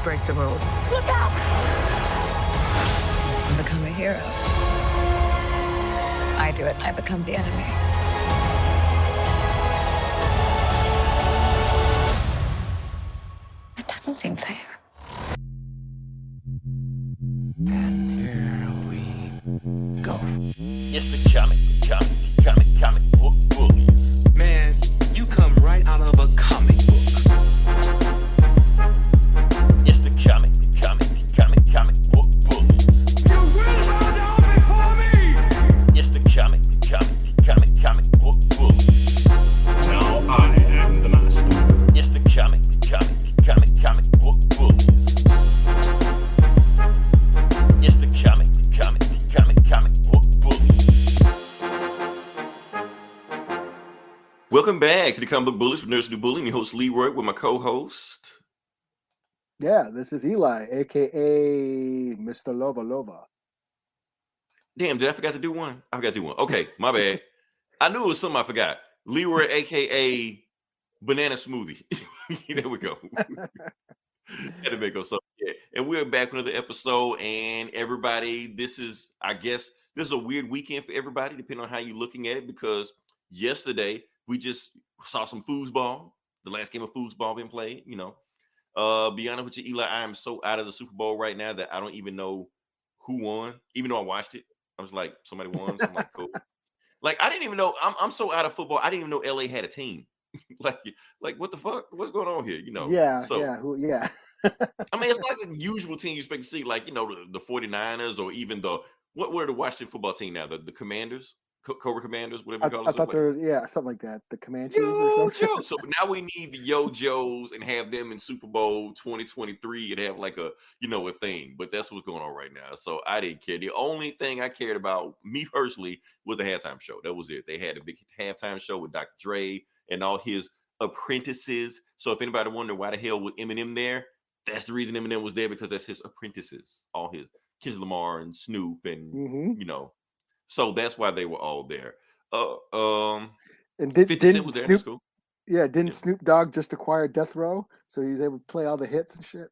break the rules. Look out! I become a hero. I do it, and I become the enemy. It doesn't seem fair. And here we go. It's the comic book bullies. Man, you come right out of a comic book. It's the comic book bullies. You will bow down before me! It's the comic book bullies. Now I am the master. It's the comic book bullies. It's the comic book bullies. Welcome back to the Comic Book Bullies from Nerds Who Do Bullying. Your host Leroy with my co-host. Yeah, this is Eli, aka Mr. Lova. Damn, did I forget to do one? I forgot to do one. Okay, my bad. I knew it was something I forgot. Leroy, aka Banana Smoothie. There we go. Had to make us up. Yeah. And we're back with another episode. And everybody, this is a weird weekend for everybody, depending on how you're looking at it, because yesterday we just saw some foosball. The last game of foosball being played, Be honest with you, Eli, I am so out of the Super Bowl right now that I don't even know who won, even though I watched it. I was like, somebody won. So I'm like, cool. Like, I didn't even know. I'm so out of football. I didn't even know LA had a team. like what the fuck? What's going on here? Yeah. I mean, it's not the usual team you expect to see, like, the 49ers or even what were the Washington football team now? The Commanders, Cobra Commanders, whatever you call it. I thought they were, something like that. The Comanches or something. So now we need the Yo-Joes and have them in Super Bowl 2023 and have like a thing. But that's what's going on right now. So I didn't care. The only thing I cared about, me personally, was the halftime show. That was it. They had a big halftime show with Dr. Dre and all his apprentices. So if anybody wonder why the hell was Eminem there, that's the reason Eminem was there, because that's his apprentices, all his Kendrick Lamar and Snoop and So that's why they were all there. And didn't Snoop? Yeah, didn't Snoop Dogg just acquire Death Row, so he's able to play all the hits and shit?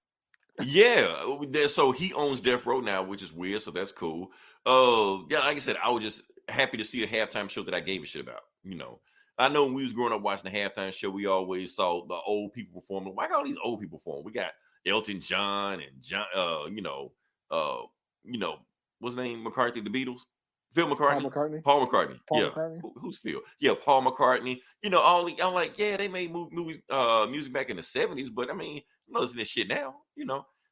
Yeah, so he owns Death Row now, which is weird. So that's cool. Yeah, like I said, I was just happy to see a halftime show that I gave a shit about. I know when we was growing up watching the halftime show, we always saw the old people performing. Why got all these old people performing? We got Elton John and John, what's his name? McCarthy, the Beatles. Phil McCartney. Paul McCartney. McCartney. Who's Phil? Yeah, Paul McCartney. I'm like, yeah, they made movies, music back in the 70s, but I mean, I'm not listening to this shit now,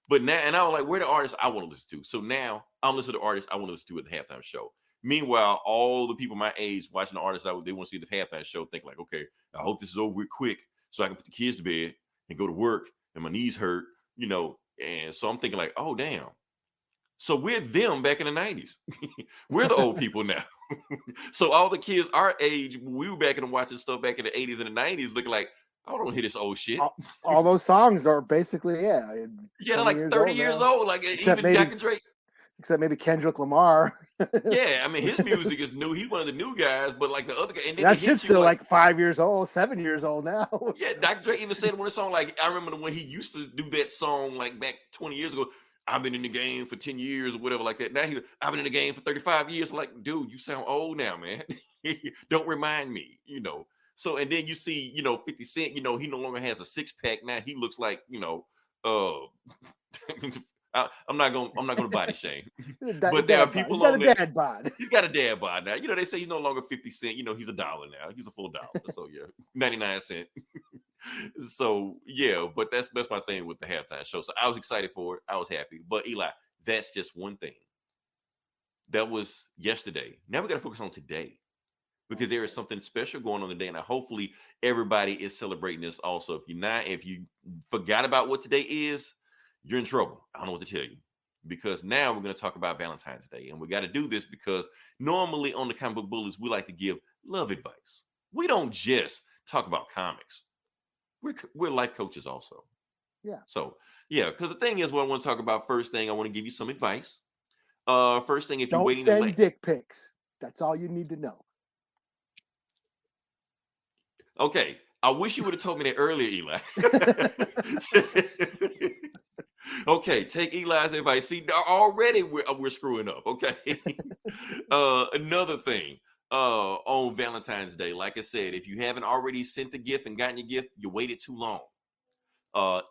But now, and I was like, where are the artists I want to listen to? So now I'm listening to the artists I want to listen to at the halftime show. Meanwhile, all the people my age watching the artists they want to see the halftime show think like, okay, I hope this is over quick so I can put the kids to bed and go to work and my knees hurt, And so I'm thinking like, oh, damn. So we're them back in the 90s. We're the old people now. So all the kids our age, we were back and watching stuff back in the 80s and the 90s looking like, I don't hear this old shit. All those songs are basically, they're like 30 years old. Like except even Dr. Dre. Except maybe Kendrick Lamar. Yeah, I mean, his music is new. He's one of the new guys, but like the other guy. And then that shit's still like 5 years old, 7 years old now. Yeah, Dr. Dre even said one of the song, like, I remember when he used to do that song like back 20 years ago. I've been in the game for 10 years or whatever like that. Now I've been in the game for 35 years. Like, dude, you sound old now, man. Don't remind me, So, and then you see, 50 Cent, he no longer has a six pack. Now he looks like, I'm not gonna body shame. But there are people he's got a dad bod. He's got a dad bod now. They say he's no longer 50 Cent. He's $1 now. He's a full dollar. So yeah, 99 cents. So yeah, but that's my thing with the halftime show. So I was excited for it. I was happy. But Eli, that's just one thing. That was yesterday. Now we got to focus on today, because there is something special going on today, and hopefully everybody is celebrating this also. If you forgot about what today is, you're in trouble. I don't know what to tell you, because now we're going to talk about Valentine's Day, and we got to do this because normally on the Comic Book Bullies, we like to give love advice. We don't just talk about comics. We're life coaches also. Yeah. So yeah, because the thing is, what I want to talk about first thing, I want to give you some advice. First thing, if you're waiting to send dick pics. That's all you need to know. Okay. I wish you would have told me that earlier, Eli. Okay, take Eli's advice. See, already we're screwing up. Okay. Another thing. On Valentine's Day, like I said, if you haven't already sent the gift and gotten your gift, you waited too long.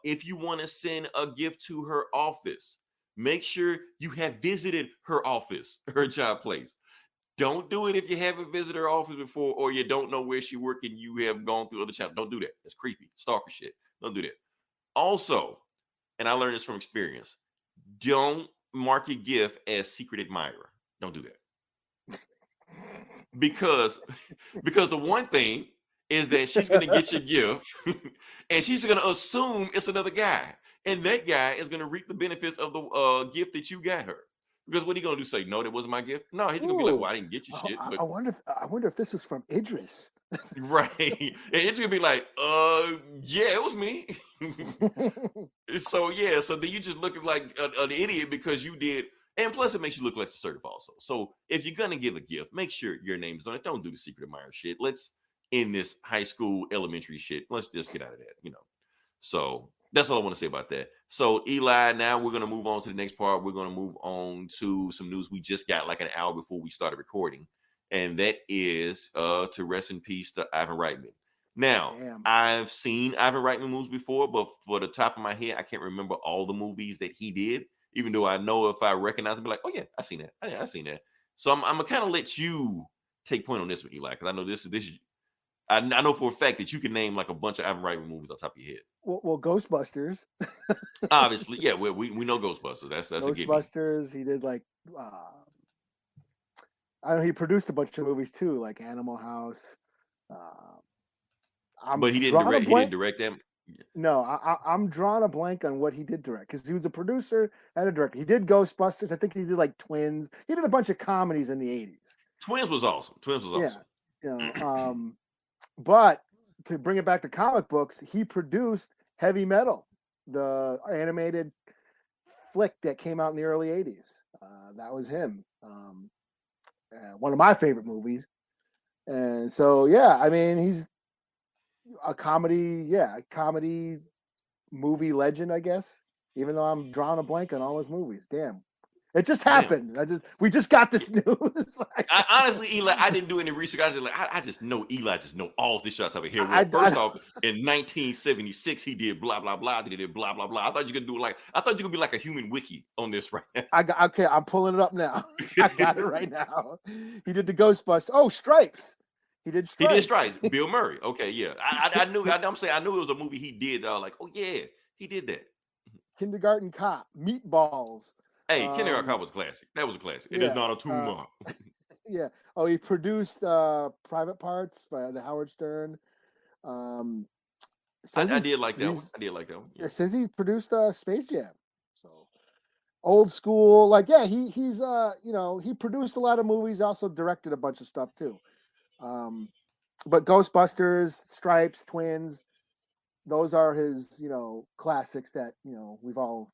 If you want to send a gift to her office, make sure you have visited her office, her job place. Don't do it if you haven't visited her office before or you don't know where she works and you have gone through other channels. Don't do that. It's creepy. Stalker shit. Don't do that. Also, and I learned this from experience, don't mark your gift as secret admirer. Don't do that. Because the one thing is that she's going to get your gift and she's going to assume it's another guy. And that guy is going to reap the benefits of the gift that you got her. Because what are you going to do? Say, no, that wasn't my gift? No, he's going to be like, well, I didn't get you shit. But... I wonder if this was from Idris. Right. And Idris going to be like, yeah, it was me. So, yeah. So then you just looking like an idiot because you did. And plus, it makes you look like a assertive also. So if you're going to give a gift, make sure your name is on it. Don't do the secret admirer shit. Let's end this high school, elementary shit. Let's just get out of that, you know. So that's all I want to say about that. So Eli, now we're going to move on to the next part. We're going to move on to some news we just got like an hour before we started recording. And that is to rest in peace to Ivan Reitman. Now, I've seen Ivan Reitman movies before, but for the top of my head, I can't remember all the movies that he did. Even though I know if I recognize him, be like, oh yeah, I seen that. I seen that. So I'm gonna kind of let you take point on this one, Eli, because I know this. I know for a fact that you can name like a bunch of Ivan Reitman movies on top of your head. Well, Ghostbusters. Obviously, yeah. We know Ghostbusters. That's Ghostbusters. He did like I know he produced a bunch of movies too, like Animal House. But he didn't direct them. No, I'm drawing a blank on what he did direct because he was a producer and a director. He did Ghostbusters. I think he did like Twins. He did a bunch of comedies in the 80s. Twins was awesome. Yeah, you know, but to bring it back to comic books, he produced Heavy Metal, the animated flick that came out in the early 80s. That was him. One of my favorite movies. And so, yeah, I mean, he's a comedy movie legend, I guess. Even though I'm drawing a blank on all his movies. Damn. It just happened. We just got this news. Honestly, Eli, I didn't do any research. I just know Eli just know all this shots over here. Well, first off, in 1976, he did blah blah blah. He did blah blah blah. I thought you could be like a human wiki on this, right? Okay, I'm pulling it up now. I got it right now. He did the Ghostbusters. Oh, Stripes. He did Stripes. Bill Murray. Okay, yeah. I knew. I'm saying I knew it was a movie he did. Like, oh yeah, he did that. Kindergarten Cop, Meatballs. Hey, Kindergarten Cop was a classic. That was a classic. It is not a tumor. Yeah. Oh, he produced Private Parts by the Howard Stern. I did like that one. I did like that one. Yeah. It says he produced Space Jam. So old school. Like, yeah, he's he produced a lot of movies. Also directed a bunch of stuff too. But Ghostbusters, Stripes, Twins, those are his, classics that, we've all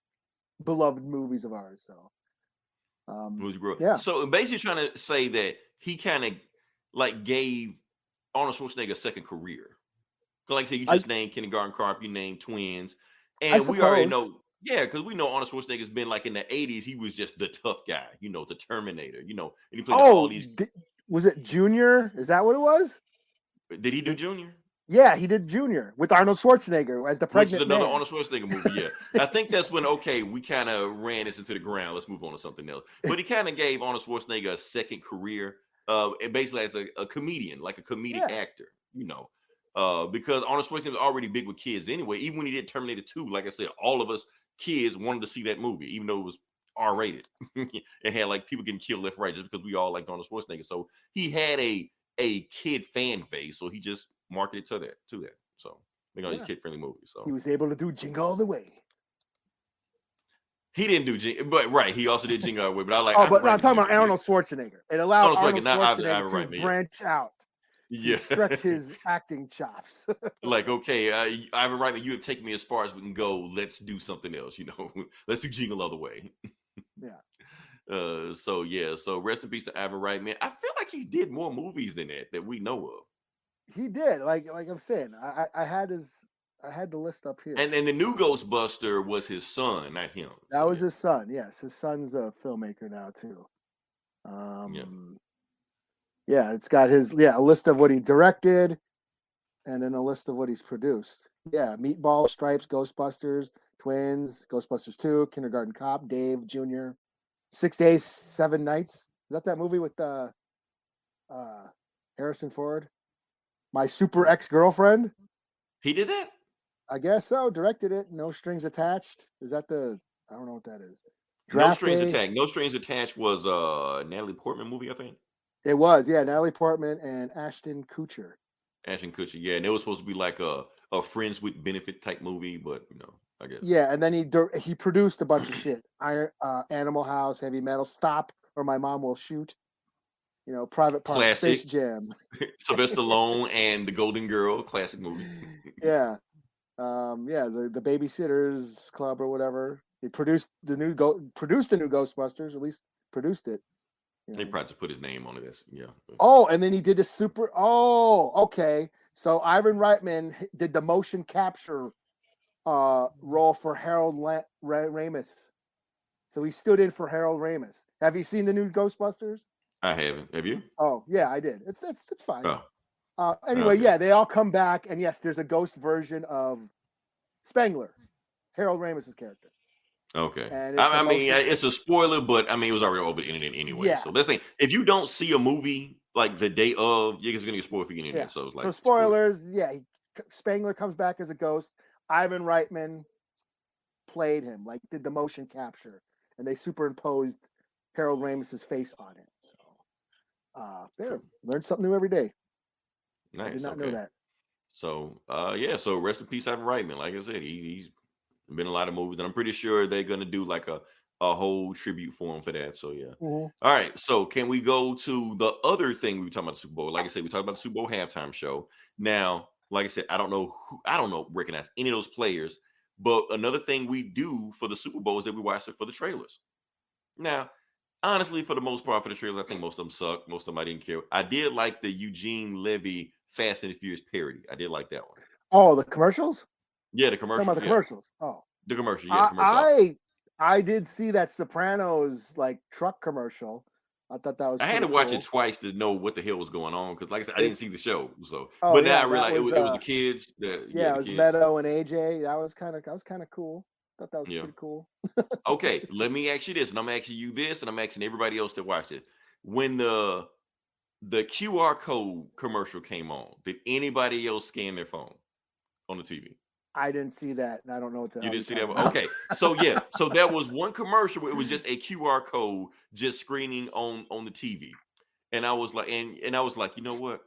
beloved movies of ours. So, yeah. So basically trying to say that he kind of like gave Arnold Schwarzenegger a second career. Like I said, you just named Kindergarten Cop, you named Twins. And we already know, because we know Arnold Schwarzenegger's been like in the 80s, he was just the tough guy, the Terminator, and he played all these. Was it Junior? Is that what it was? Did he do Junior? Yeah, he did Junior with Arnold Schwarzenegger as the pregnant Which is another man. Arnold Schwarzenegger movie, yeah. I think that's when, we kind of ran this into the ground. Let's move on to something else. But he kind of gave Arnold Schwarzenegger a second career, basically as a comedian, like a comedic actor, because Arnold Schwarzenegger was already big with kids anyway. Even when he did Terminator 2, like I said, all of us kids wanted to see that movie, even though it was R-rated. It had like people getting killed left, right, just because we all liked Arnold Schwarzenegger. So he had a kid fan base, so he just marketed to that. So they got these kid-friendly movies. So he was able to do Jingle All the Way. He didn't do Jingle, but he also did Jingle All the Way. But I like. I'm talking about Arnold Schwarzenegger. It allowed Arnold Schwarzenegger to branch out. To stretch his acting chops. Like, okay, Ivan Reitman, you have taken me as far as we can go. Let's do something else. Let's do Jingle All the Way. Yeah. So rest in peace to Ivan Reitman. I feel like he did more movies than that we know of. He did. Like I'm saying, I I had the list up here. And the new Ghostbuster was his son, not him. That was his son. Yes, his son's a filmmaker now too. Yeah, it's got his a list of what he directed, and then a list of what he's produced. Yeah, Meatball, Stripes, Ghostbusters, Twins, Ghostbusters 2, Kindergarten Cop, Dave Jr., 6 Days, 7 Nights. Is that movie with Harrison Ford? My Super Ex-Girlfriend. He did that? I guess so. Directed it. No Strings Attached. Is that I don't know what that is. No Strings Attached. No Strings Attached was Natalie Portman movie, I think. It was, yeah. Natalie Portman and Ashton Kutcher. Ashton Kutcher, yeah. And it was supposed to be like a friends with benefit type movie, but I guess. Yeah, and then he produced a bunch of shit. Animal House, Heavy Metal, Stop or My Mom Will Shoot. Private Parts, classic. Space Jam. Sylvester Stallone and The Golden Girl, classic movie. Yeah. The Babysitters Club or whatever. He produced the new Ghostbusters, at least produced it. They probably just put his name on it. Yeah. Oh, and then he did okay. So Ivan Reitman did the motion capture role for Harold Ramis. So he stood in for Harold Ramis. Have you seen the new Ghostbusters? I haven't. Have you? Oh, yeah, I did. It's fine. Oh. Anyway, yeah, they all come back, and yes, there's a ghost version of Spengler, Harold Ramis's character. Okay. I mean, it's a spoiler, but I mean, it was already over the internet anyway. Yeah. So let's say if you don't see a movie like the day of, you're just gonna get spoiled for getting in there. So it's like spoilers. Yeah, Spengler comes back as a ghost. Ivan Reitman played him, like did the motion capture, and they superimposed Harold Ramis's face on it. So, there, learn something new every day. Nice. I did not know that. So, so rest in peace, Ivan Reitman. Like I said, he's been in a lot of movies, and I'm pretty sure they're gonna do like a whole tribute for him for that. So yeah. Mm-hmm. All right. So can we go to the other thing we were talking about the Super Bowl? Like I said, we talked about the Super Bowl halftime show. Now, like I said, I don't recognize any of those players, but another thing we do for the Super Bowl is that we watch it for the trailers. Now, honestly, for the most part, for the trailers, I think most of them suck. Most of them I didn't care. I did like the Eugene Levy Fast and the Furious parody. I did like that one. Oh, the commercials? Yeah, the commercials. Talking about the commercials. Oh, the commercial. Yeah, the commercial. I did see that Sopranos like truck commercial. I thought that was. I had to watch it twice to know what the hell was going on because, like I said, I didn't see the show. So, but now I realized it was the kids. It was Meadow and AJ. That was kind of cool. Thought that was pretty cool. Okay, let me ask you this, and I'm asking you this, and I'm asking everybody else that watched it. When the QR code commercial came on, did anybody else scan their phone on the TV? I didn't see that, and I don't know what the you didn't see that one. Okay, so there was one commercial where it was just a QR code just screening on the TV, and I was like, and I was like, you know what?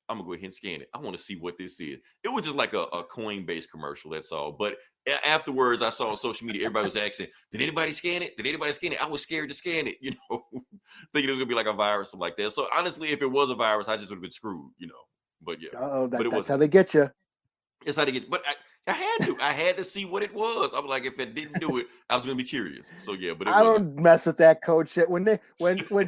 I'm gonna go ahead and scan it. I want to see what this is. It was just like a coin-based commercial. That's all. But afterwards, I saw on social media everybody was asking, "Did anybody scan it? Did anybody scan it?" I was scared to scan it, thinking it was gonna be like a virus or something like that. So honestly, if it was a virus, I just would have been screwed, But yeah, that's how they get you. It's how they get. But I had to see what it was. I'm like, if it didn't do it, I was gonna be curious. So yeah, but I don't mess with that code shit. When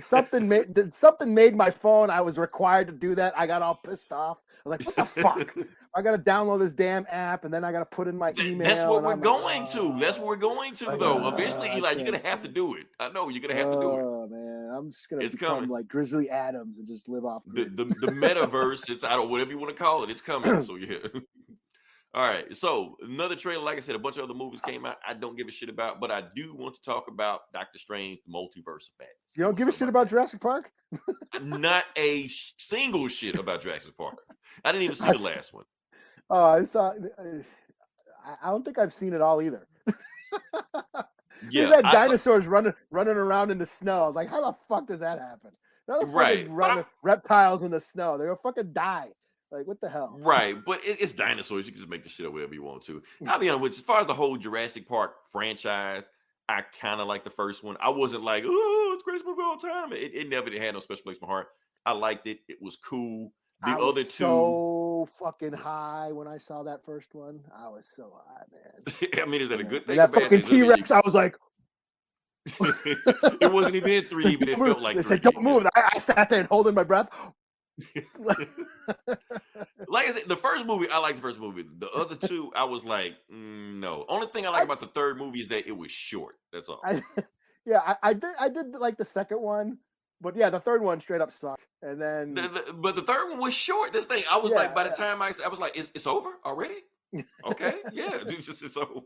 something made my phone, I was required to do that. I got all pissed off. I was like, what the fuck? I gotta download this damn app, and then I gotta put in my email. That's what we're going to. That's what we're going to, though. Eventually, Eli, you're gonna have to do it. I know you're gonna have to do it. Oh man, I'm just gonna become like Grizzly Adams and just live off the metaverse. It's whatever you want to call it. It's coming. So yeah. All right, so another trailer, like I said, a bunch of other movies came out I don't give a shit about, but I do want to talk about Doctor Strange, Multiverse of Madness. You don't give a shit about Jurassic Park? Not a single shit about Jurassic Park. I didn't even see the last one. Oh, I saw. I don't think I've seen it all either. There's that dinosaurs running around in the snow. I was like, how the fuck does that happen? Right, reptiles in the snow. They're gonna fucking die. Like, what the hell? Right, but it's dinosaurs. You can just make the shit up whatever you want to. I'll be honest with you, as far as the whole Jurassic Park franchise, I kind of like the first one. I wasn't like, oh, it's the greatest movie of all time. It never had no special place in my heart. I liked it. It was cool. I was so fucking high when I saw that first one. I was so high, man. I mean, is that a good thing? That fucking T-Rex, I was like... It wasn't even in 3D, but it felt like they said, don't move. I sat there and holding my breath. Like I said, the first movie, I liked the first movie. The other two, I was like, no. Only thing I like about the third movie is that it was short. That's all. I did like the second one, but yeah, the third one straight up sucked. And then, But the third one was short. This thing, I was Yeah, like, by the time I was like, it's over already? Okay, yeah, it's over.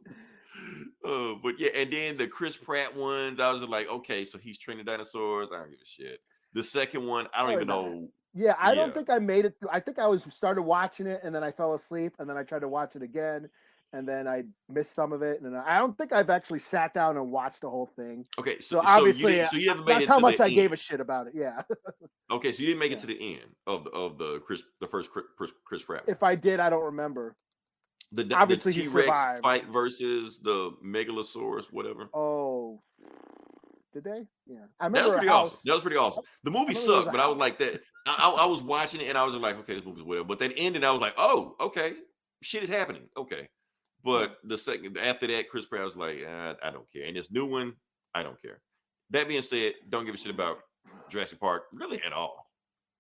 But yeah, and then the Chris Pratt ones, I was just like, okay, so he's training dinosaurs. I don't give a shit. The second one, I don't That even was all right. know. yeah, I Yeah. don't think I made it through. I think I started watching it and then I fell asleep and then I tried to watch it again and then I missed some of it. And then I don't think I've actually sat down and watched the whole thing. Okay, So obviously, you haven't made that's it how to much the I gave end. a shit about it. Yeah. Okay, so you didn't make it Yeah. to the end of the first Chris Pratt one. If I did, I don't remember. The Obviously, he T-Rex survived. fight versus the Megalosaurus, whatever. Oh, did they? Yeah, I That was remember a pretty house. awesome. That was pretty awesome. The movie remember there was sucked, a but I was like house. that. I was watching it and I was just like, okay, this movie's whatever. But then ending, I was like, oh, okay, shit is happening. Okay. But the second after that, Chris Pratt was like, I don't care. And this new one, I don't care. That being said, don't give a shit about Jurassic Park really at all,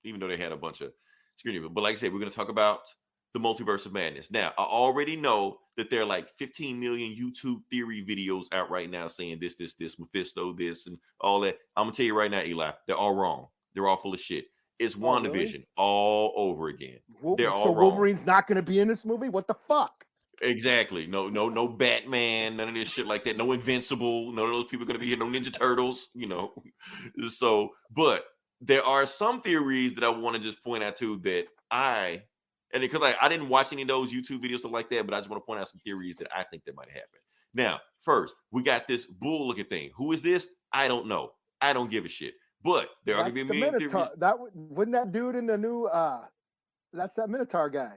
even though they had a bunch of screening. But like I said, we're going to talk about the Multiverse of Madness. Now, I already know that there are like 15 million YouTube theory videos out right now saying this, Mephisto, this, and all that. I'm going to tell you right now, Eli, they're all wrong. They're all full of shit. It's WandaVision really? all over again. They're all So wrong. Wolverine's not going to be in this movie? What the fuck? Exactly. No Batman, none of this shit like that. No Invincible. None of those people are going to be here. No Ninja Turtles, So, but there are some theories that I want to just point out to that and because I didn't watch any of those YouTube videos stuff like that, but I just want to point out some theories that I think that might happen. Now, first, we got this bull looking thing. Who is this? I don't know. I don't give a shit. But there are going to be a million theories. Wouldn't that dude in the new that's that Minotaur guy.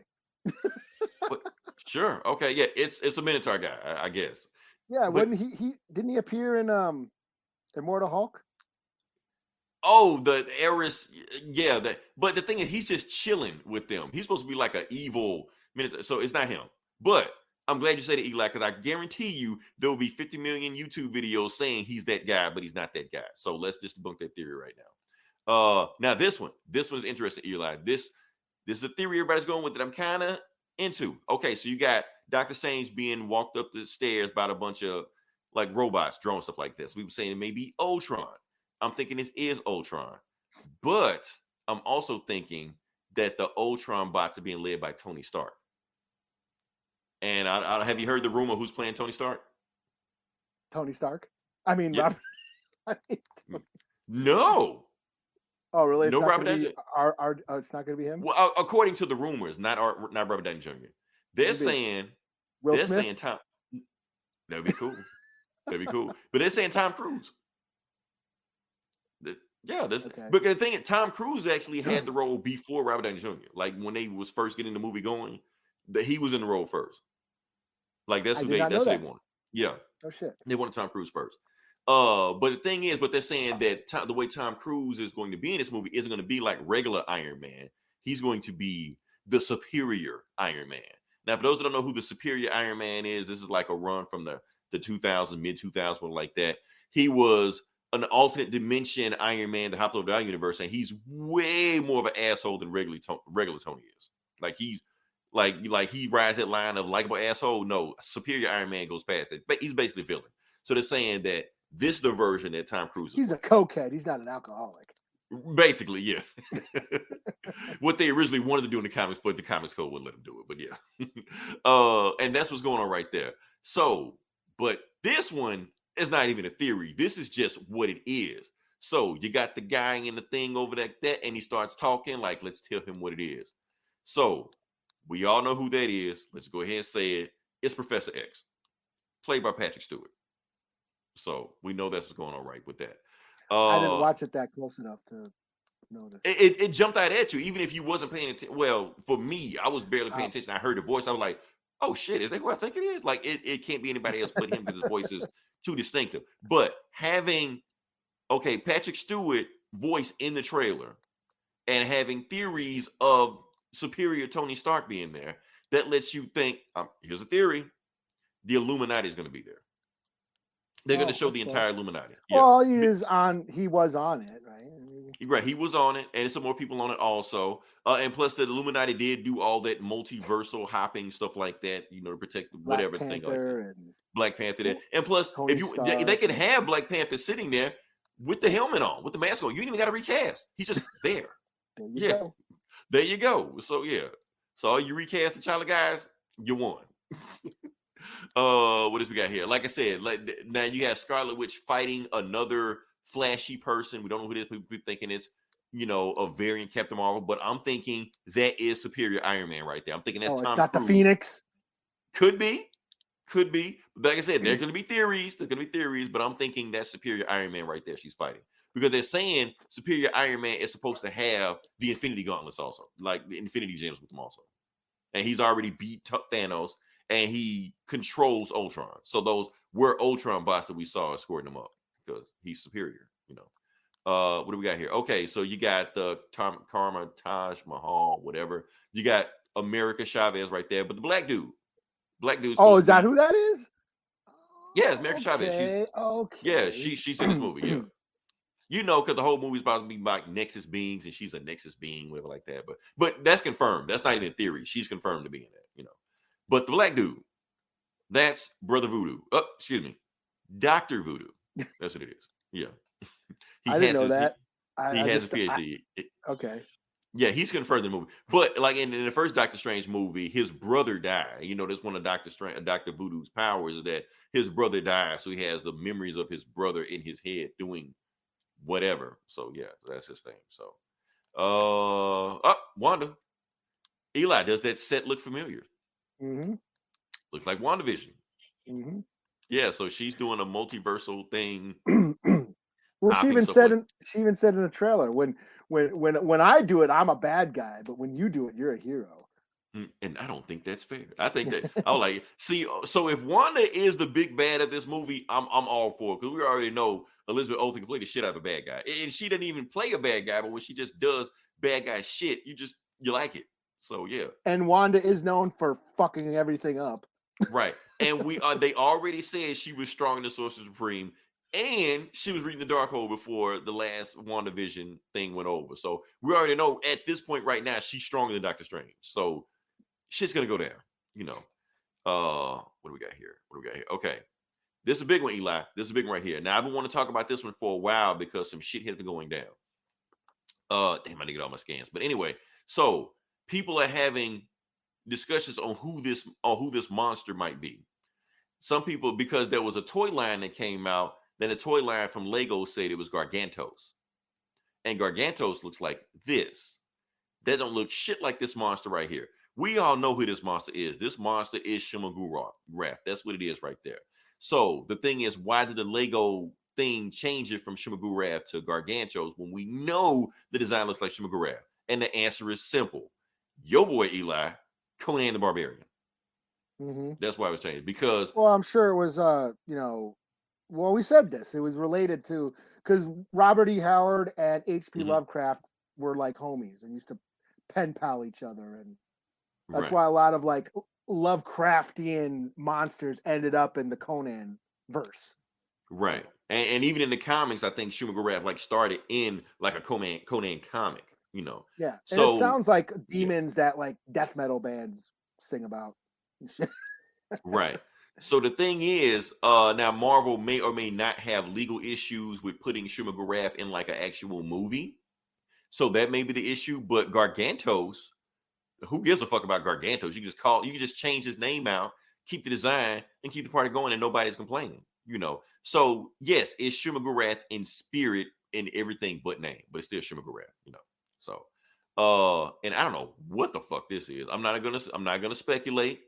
Sure. Okay. Yeah, it's a Minotaur guy, I guess. Yeah, wouldn't he didn't he appear in Immortal Hulk? Oh, the heiress, yeah. But the thing is, he's just chilling with them. He's supposed to be like an evil Minotaur, so it's not him. But I'm glad you said it, Eli, because I guarantee you there will be 50 million YouTube videos saying he's that guy, but he's not that guy. So let's just debunk that theory right now. Now this one is interesting, Eli. This is a theory everybody's going with that I'm kind of into. Okay, so you got Dr. Strange being walked up the stairs by a bunch of like robots, drones, stuff like this. We were saying it may be Ultron. I'm thinking this is Ultron, but I'm also thinking that the Ultron bots are being led by Tony Stark. And I have you heard the rumor who's playing Tony Stark? Tony Stark? I mean, Yeah. Robert. No. Oh, really? It's No not Robert gonna Downey. be it's not going to be him. Well, according to the rumors, not Robert Downey Jr. They're Maybe saying Will they're Smith? saying Tom. That'd be cool. That'd be cool. But they're saying Tom Cruise. Yeah, Okay. but the thing is, Tom Cruise actually had the role before Robert Downey Jr. Like when they was first getting the movie going, that he was in the role first. Like that's I who did they not know that's who that. they wanted. Yeah, Oh shit. they wanted Tom Cruise first. But the thing is, but they're saying that the way Tom Cruise is going to be in this movie isn't going to be like regular Iron Man. He's going to be the superior Iron Man. Now, for those that don't know who the superior Iron Man is, this is like a run from the 2000s, mid 2000s, like that. He was an alternate dimension Iron Man that hopped over to our universe, and he's way more of an asshole than regular Tony is. Like he's like he rides that line of likable asshole. No, superior Iron Man goes past that. But he's basically villain. So they're saying that this is the version that Tom Cruise is. He's a cokehead. He's not an alcoholic. Basically, yeah. What they originally wanted to do in the comics, but the comics code wouldn't let them do it. But yeah. And that's what's going on right there. So, but this one is not even a theory. This is just what it is. So you got the guy in the thing over that, and he starts talking like, let's tell him what it is. So we all know who that is. Let's go ahead and say it. It's Professor X, played by Patrick Stewart. So we know that's what's going on right with that. I didn't watch it that close enough to notice. It jumped out at you, even if you wasn't paying attention. Well, for me, I was barely paying attention. I heard the voice. I was like, oh shit, is that who I think it is? Like it can't be anybody else but him because his voice is too distinctive. But having Patrick Stewart voice in the trailer and having theories of superior Tony Stark being there, that lets you think, here's a theory, the Illuminati is going to be there. They're going to show the entire Illuminati. Yeah. Well, he was on it, right? Right, he was on it, and some more people on it also. And plus, the Illuminati did do all that multiversal hopping stuff like that, to protect Black whatever thing like that. Panther and Black Panther there. And plus, Tony if they Stark can and- have Black Panther sitting there with the helmet on, with the mask on, you ain't even got to recast. He's just there. there you go. There you go. So yeah. So all you recast the T'Challa guys, you won. What else we got here? Like I said, now you have Scarlet Witch fighting another flashy person. We don't know who it is. People thinking it's a variant Captain Marvel, but I'm thinking that is Superior Iron Man right there. I'm thinking that's Tom it's not Cruise. the Phoenix. Could be. But like I said, there's going to be theories. But I'm thinking that's Superior Iron Man right there. She's fighting because they're saying Superior Iron Man is supposed to have the Infinity Gauntlets also, like the Infinity Gems with them also, and he's already beat Thanos and he controls Ultron. So those were Ultron bots that we saw scoring them up because he's superior. What do we got here? Okay, so you got the Karma Taj Mahal, whatever. You got America Chavez right there, but the black dude's. Oh, is that who that is? Yeah, it's America Chavez. Okay. She's in this movie. Yeah, because the whole movie's about to be like Nexus beings, and she's a Nexus being, whatever like that. But that's confirmed. That's not even a theory. She's confirmed to be in that. But the black dude, that's Brother Voodoo. Oh, excuse me, Dr. Voodoo. That's what it is. Yeah. I didn't know that. He has a PhD. Okay. Yeah, he's confirmed in the movie. But like in the first Doctor Strange movie, his brother died. That's one of Dr. Voodoo's powers is that his brother died. So he has the memories of his brother in his head doing whatever. So yeah, that's his thing. So Wanda. Eli, does that set look familiar? Mm-hmm. Looks like WandaVision. Mm-hmm. Yeah, so she's doing a multiversal thing. Well, she even said in the trailer, when I do it, I'm a bad guy, but when you do it, you're a hero. And I don't think that's fair. I think that I was like, see, so if Wanda is the big bad of this movie, I'm all for it because we already know Elizabeth Olsen can play the shit out of a bad guy, and she doesn't even play a bad guy, but when she just does bad guy shit, you like it. So yeah. And Wanda is known for fucking everything up. Right. And they already said she was strong in the Sorcerer Supreme, and she was reading the Darkhold before the last WandaVision thing went over. So we already know at this point right now she's stronger than Doctor Strange. So shit's gonna go down. What do we got here? Okay. This is a big one, Eli. This is a big one right here. Now I've been wanting to talk about this one for a while because some shit has been going down. Damn, I didn't get all my scans. But anyway, so people are having discussions on who this monster might be. Some people, because there was a toy line that came out, then a toy line from Lego said it was Gargantos. And Gargantos looks like this. That don't look shit like this monster right here. We all know who this monster is. This monster is Shuma-Gorath. That's what it is right there. So the thing is, why did the Lego thing change it from Shuma-Gorath to Gargantos when we know the design looks like Shuma-Gorath? And the answer is simple. Your boy Eli, Conan the Barbarian. Mm-hmm. That's why it was changed. Because I'm sure it was we said this. It was related to because Robert E. Howard and H.P. Lovecraft were like homies and used to pen pal each other, and that's why a lot of like Lovecraftian monsters ended up in the Conan verse. Right. And even in the comics, I think Shuma-Gorath like started in like a Conan comic, Yeah. So and it sounds like demons that like death metal bands sing about. Right. So the thing is, now Marvel may or may not have legal issues with putting Shuma-Gorath in like an actual movie. So that may be the issue. But Gargantos, who gives a fuck about Gargantos? You can just change his name out, keep the design, and keep the party going, and nobody's complaining. So yes, it's Shuma-Gorath in spirit in everything but name, but it's still Shuma-Gorath. So and I don't know what the fuck this is. I'm not gonna speculate,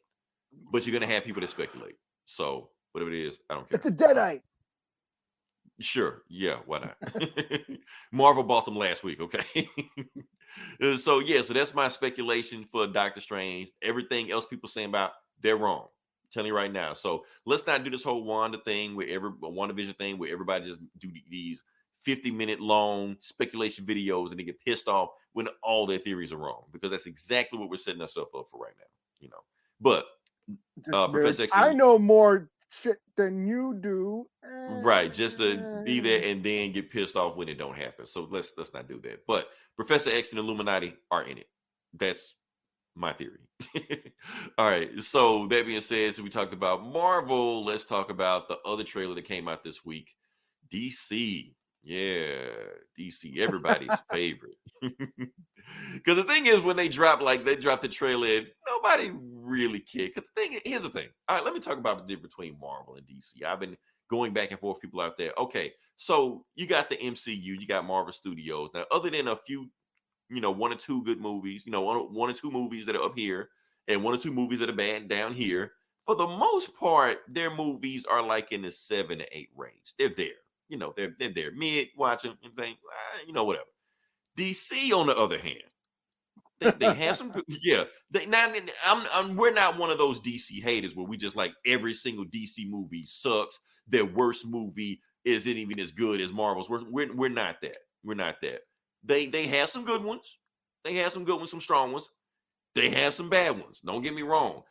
but you're gonna have people that speculate. So whatever it is, I don't care. It's a Deadite. Sure, yeah, why not? Marvel bought them last week, okay? So that's my speculation for Doctor Strange. Everything else people saying about, they're wrong. I'm telling you right now. So let's not do this whole WandaVision thing where everybody just do these 50-minute long speculation videos and they get pissed off when all their theories are wrong, because that's exactly what we're setting ourselves up for right now. But Professor X, I know more shit than you do. Right, just to be there and then get pissed off when it don't happen. So let's not do that. But Professor X and Illuminati are in it. That's my theory. All right. So that being said, so we talked about Marvel. Let's talk about the other trailer that came out this week. DC. Yeah, DC, everybody's favorite. Because the thing is, when they drop the trailer, and nobody really cared. Here's the thing. All right, let me talk about the difference between Marvel and DC. I've been going back and forth, people out there. Okay, so you got the MCU, you got Marvel Studios. Now, other than a few, one or two good movies, one or two movies that are up here, and one or two movies that are bad down here. For the most part, their movies are like in the 7 to 8 range. They're there. They're there. Mid watching and think, whatever. DC, on the other hand, they have some good, yeah. We're not one of those DC haters where we just like every single DC movie sucks. Their worst movie isn't even as good as Marvel's. We're not that. We're not that. They have some good ones. They have some good ones, some strong ones. They have some bad ones. Don't get me wrong.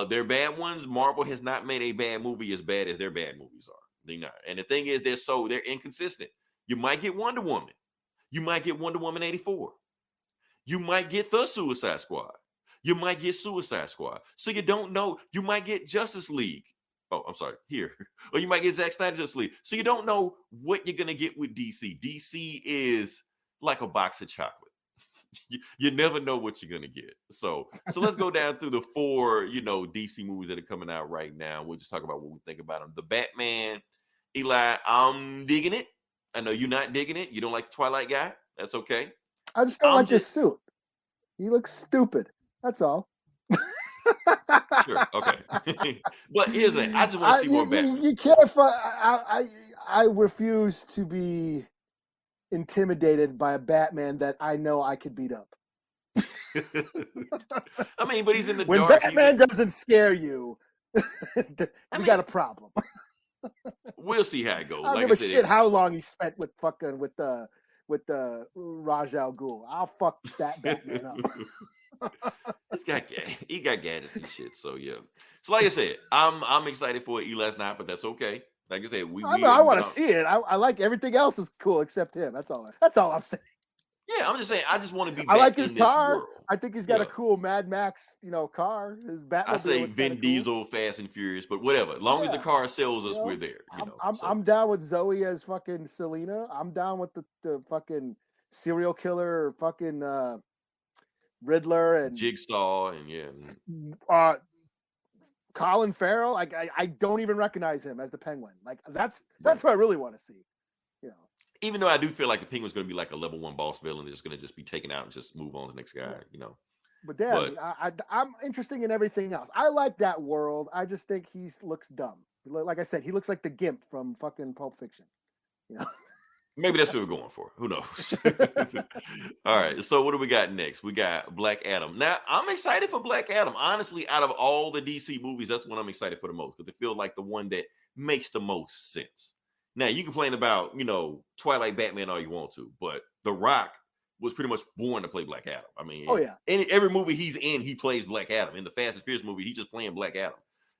Their bad ones, Marvel has not made a bad movie as bad as their bad movies are. They're not. And the thing is, they're inconsistent. You might get Wonder Woman. You might get Wonder Woman 84. You might get the Suicide Squad. You might get Suicide Squad. So you don't know. You might get Justice League. Oh, I'm sorry. Here. Or you might get Zack Snyder Justice League. So you don't know what you're going to get with DC. DC is like a box of chocolate. You never know what you're going to get. So let's go down through the 4, DC movies that are coming out right now. We'll just talk about what we think about them. The Batman, Eli, I'm digging it. I know you're not digging it. You don't like the Twilight guy. That's okay. I just don't like his suit. He looks stupid. That's all. Sure. Okay. But here's the thing. I just want to see more Batman. You can't find. I refuse to be intimidated by a Batman that I know I could beat up. I mean, but he's in the when dark. Batman doesn't scare you, you got a problem. We'll see how it goes. I don't give a shit how long he spent with the Ra's al Ghul. I'll fuck that Batman up. He got gadgets and shit. So yeah. So like I said, I'm excited for Eli's not, but that's okay. Like I said, I want to see it. I like everything else is cool except him. That's all I'm saying. Yeah, I'm just saying. I just want to be. I like his car. World. I think he's got a cool Mad Max, car. His Batmobile. I say Vin Diesel, Fast and Furious, but whatever. As long as the car sells us, we're there. I'm down with Zoe as fucking Selena. I'm down with the fucking serial killer, fucking Riddler and Jigsaw and Colin Farrell. I don't even recognize him as the Penguin. Like that's what I really want to see. Even though I do feel like the Penguin's going to be like a level 1 boss villain, that's going to just be taken out and just move on to the next guy. But damn, I'm interested in everything else. I like that world. I just think he looks dumb. Like I said, he looks like the Gimp from fucking Pulp Fiction. Maybe that's what we're going for. Who knows? All right. So what do we got next? We got Black Adam. Now, I'm excited for Black Adam. Honestly, out of all the DC movies, that's one I'm excited for the most because they feel like the one that makes the most sense. Now, you complain about, Twilight Batman all you want to, but The Rock was pretty much born to play Black Adam. I mean, every movie he's in, he plays Black Adam. In the Fast and Furious movie, he's just playing Black Adam.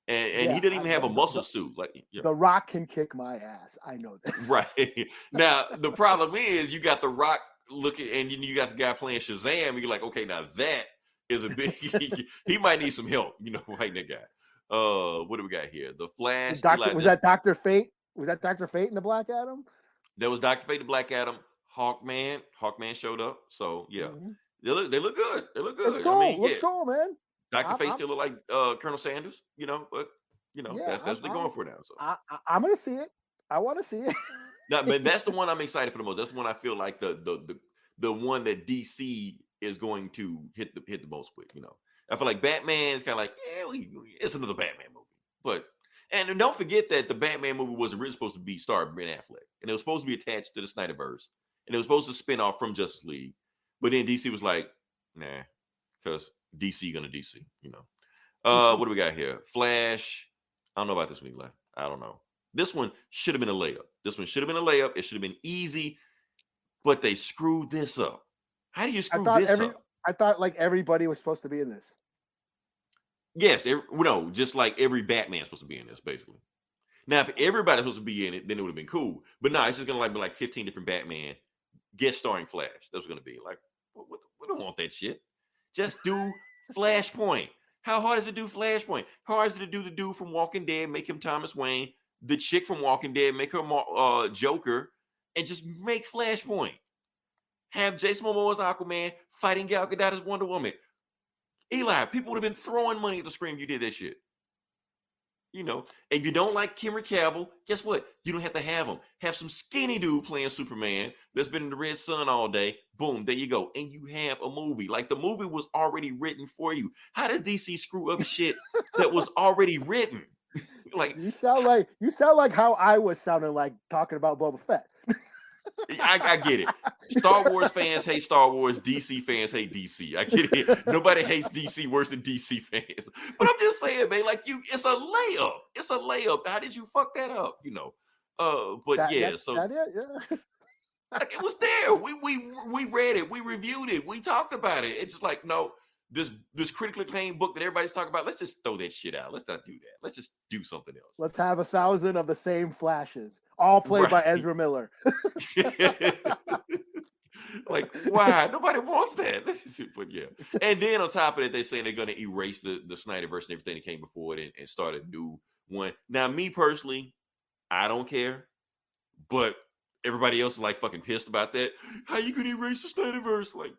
And he didn't even have a muscle suit. The Rock can kick my ass. I know this. Right. Now, the problem is you got The Rock looking, and you got the guy playing Shazam, and you're like, okay, now that is a big, he might need some help, fighting that guy. What do we got here? The Flash. Was that Dr. Fate? Was that Dr. Fate in the Black Adam? That was Dr. Fate, the Black Adam. Hawkman showed up. So yeah, they look good. They look good. Let's go, man. Dr. Fate still look like Colonel Sanders, but that's what they're going for now. So I'm gonna see it. I want to see it. No, but that's the one I'm excited for the most. That's the one I feel like the one that DC is going to hit the most with. I feel like Batman is kind of like it's another Batman movie, but. And don't forget that the Batman movie was originally supposed to be starring Ben Affleck. And it was supposed to be attached to the Snyderverse. And it was supposed to spin off from Justice League. But then DC was like, nah, because DC gonna DC, What do we got here? Flash. I don't know about this one, Eli. I don't know. This one should have been a layup. It should have been easy. But they screwed this up. How do you screw this up? I thought like everybody was supposed to be in this. Yes, just like every Batman's supposed to be in this, basically. Now, if everybody's supposed to be in it, then it would have been cool. But no, it's just gonna be like 15 different Batman guest starring Flash. That's gonna be like, we don't want that shit. Just do Flashpoint. How hard is it to do Flashpoint? How hard is it to do the dude from Walking Dead, make him Thomas Wayne, the chick from Walking Dead, make her Joker, and just make Flashpoint. Have Jason Momoa as Aquaman fighting Gal Gadot as Wonder Woman. Eli, people would have been throwing money at the screen if you did that shit. You know, and you don't like Henry Cavill, guess what? You don't have to have him. Have some skinny dude playing Superman that's been in the red sun all day. Boom, there you go. And you have a movie. Like, the movie was already written for you. How did DC screw up shit that was already written? Like, you sound like how I was sounding like talking about Boba Fett. I get it. Star Wars fans hate Star Wars. DC fans hate DC. I get it. Nobody hates DC worse than DC fans. But I'm just saying, man, like, it's a layup. It's a layup. How did you fuck that up? You know. But yeah, like, it was there. We read it. We reviewed it. We talked about it. It's just like, no, this critically acclaimed book that everybody's talking about, let's just throw that shit out. Let's not do that. Let's just do something else. Let's have 1,000 of the same Flashes, all played by Ezra Miller. Like, why? Nobody wants that. But yeah. And then on top of it, they're saying they're going to erase the Snyderverse and everything that came before it and start a new one. Now, me personally, I don't care, but everybody else is like fucking pissed about that. How you could erase the Snyderverse? Like,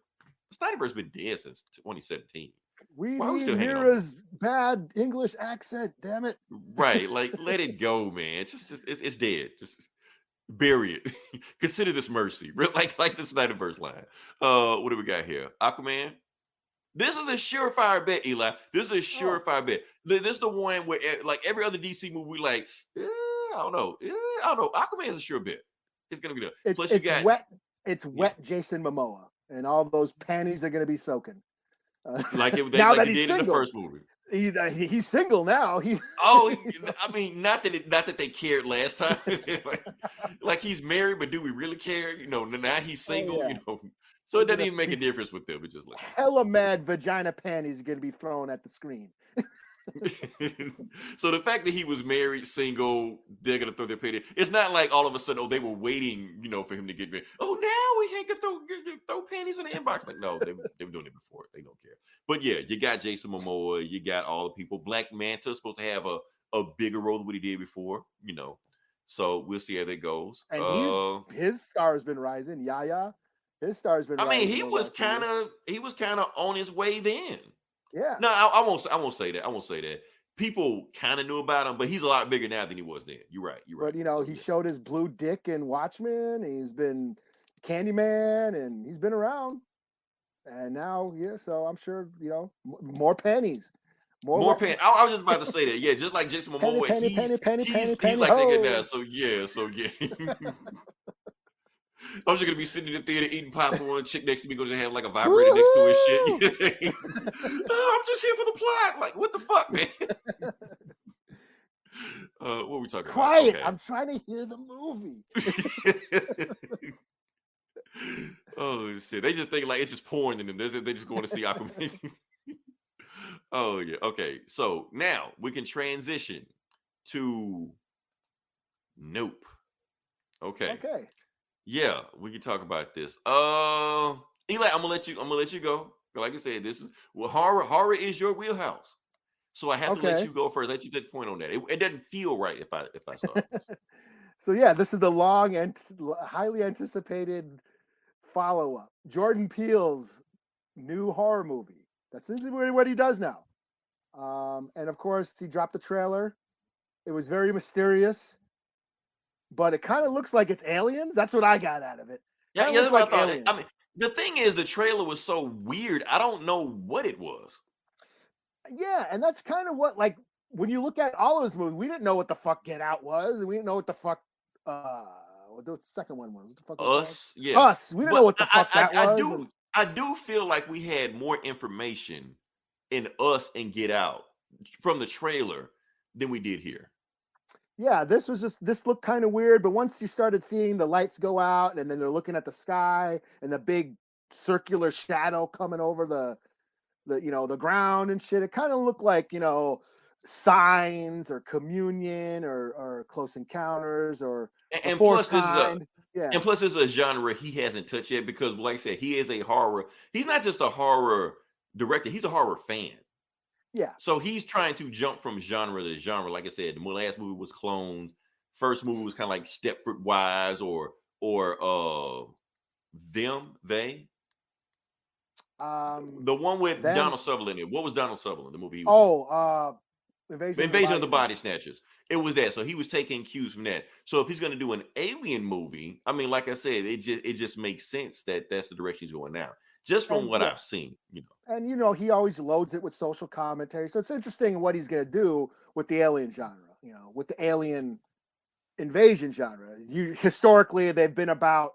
the Snyderverse been dead since 2017. We need Mira's bad English accent, damn it. Right, like, let it go, man. It's dead. Just bury it. Consider this mercy. Like the Snyderverse line. What do we got here? Aquaman. This is a surefire bet, Eli. This is a surefire bet. This is the one where, like, every other DC movie, like, I don't know. Aquaman is a sure bet. It's gonna be there. Plus, it's wet Jason Momoa, and all those panties are gonna be soaking. Like it, now like that he he's did single. in the first movie. He's single now. I mean, not that they cared last time. like he's married, but do we really care? You know, now he's single. Yeah. You know, so it doesn't even make a difference with them. It's just like hella mad vagina panties are gonna be thrown at the screen. So the fact that he was married, single, they're gonna throw their panties. It's not like all of a sudden, they were waiting, you know, for him to get married. Oh, now we can throw panties in the inbox. Like, no, they were doing it before. They don't care. But yeah, you got Jason Momoa, you got all the people. Black Manta's supposed to have a bigger role than what he did before, you know. So we'll see how that goes. And his star has been rising. Yaya, his star has been rising. I mean, he was kind of on his way then. Yeah. No, I won't say that. I won't say that. People kind of knew about him, but he's a lot bigger now than he was then. You're right. But, you know, he showed his blue dick in Watchmen. He's been Candyman, and he's been around. And now, yeah, so I'm sure, you know, more pennies. More pennies. I was just about to say that. Yeah, just like Jason Momoa. He's like that now. So yeah. I'm just gonna be sitting in the theater eating popcorn. Chick next to me gonna have like a vibrator next to his shit. I'm just here for the plot. Like, what the fuck, man? What are we talking about? Quiet. Okay. I'm trying to hear the movie. Oh shit! They just think like it's just porn in them. They just going to see Aquaman. Oh yeah. Okay. So now we can transition to Nope. Okay. Yeah, we can talk about this. Eli, I'm gonna let you go. Like I said, this is horror is your wheelhouse. So I have to let you go first. Let you take the point on that. It doesn't feel right if I start. So yeah, this is the long and highly anticipated follow-up. Jordan Peele's new horror movie. That's what he does now. And of course, he dropped the trailer. It was very mysterious. But it kind of looks like it's aliens. That's what I got out of it. Yeah, that's what I thought. I mean, the thing is, the trailer was so weird. I don't know what it was. Yeah, and that's kind of what, like, when you look at all of his movies, we didn't know what the fuck Get Out was, and we didn't know what the fuck what the second one was. What the fuck was Us, yeah. Us. We didn't know what the fuck that was. I do feel like we had more information in Us and Get Out from the trailer than we did here. Yeah, this looked kind of weird, but once you started seeing the lights go out and then they're looking at the sky and the big circular shadow coming over the ground and shit, it kind of looked like, you know, Signs or Communion or Close Encounters or The And Fourth plus this is Kind. and plus this is a genre he hasn't touched yet because, like I said, he is a horror. He's not just a horror director; he's a horror fan. Yeah. So he's trying to jump from genre to genre. Like I said, the last movie was Clones. First movie was kind of like Stepford Wives or they. The one with Them. Donald Sutherland in it. What was Donald Sutherland? The movie he was in? Invasion of the Body Snatchers. It was that. So he was taking cues from that. So if he's going to do an alien movie, I mean, like I said, it just makes sense that that's the direction he's going now. Just from what I've seen, And he always loads it with social commentary. So it's interesting what he's going to do with the alien genre, with the alien invasion genre. Historically, they've been about,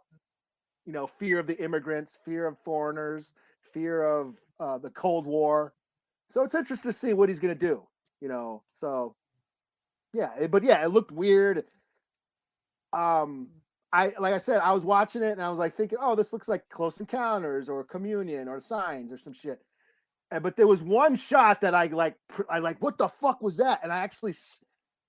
fear of the immigrants, fear of foreigners, fear of the Cold War. So it's interesting to see what he's going to do, So yeah, but yeah, it looked weird. Like I said, I was watching it and I was like thinking, oh, this looks like Close Encounters or Communion or Signs or some shit. But there was one shot that I like, what the fuck was that? And I actually,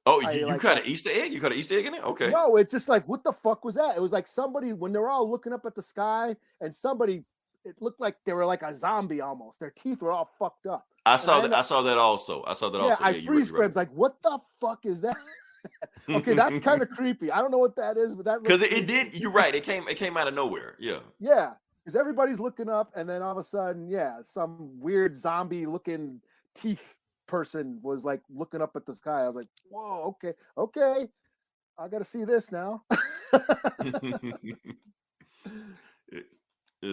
you caught an Easter egg? You caught an Easter egg in it? Okay. No, it's just like, what the fuck was that? It was like somebody, when they're all looking up at the sky and somebody, it looked like they were like a zombie almost. Their teeth were all fucked up. I saw that also. Yeah, I freeze frames like, what the fuck is that? Okay, that's kind of creepy. I don't know what that is, but that because it did. You're right. It came out of nowhere. Yeah. Yeah, because everybody's looking up, and then all of a sudden, some weird zombie-looking teeth person was like looking up at the sky. I was like, whoa, okay, I got to see this now.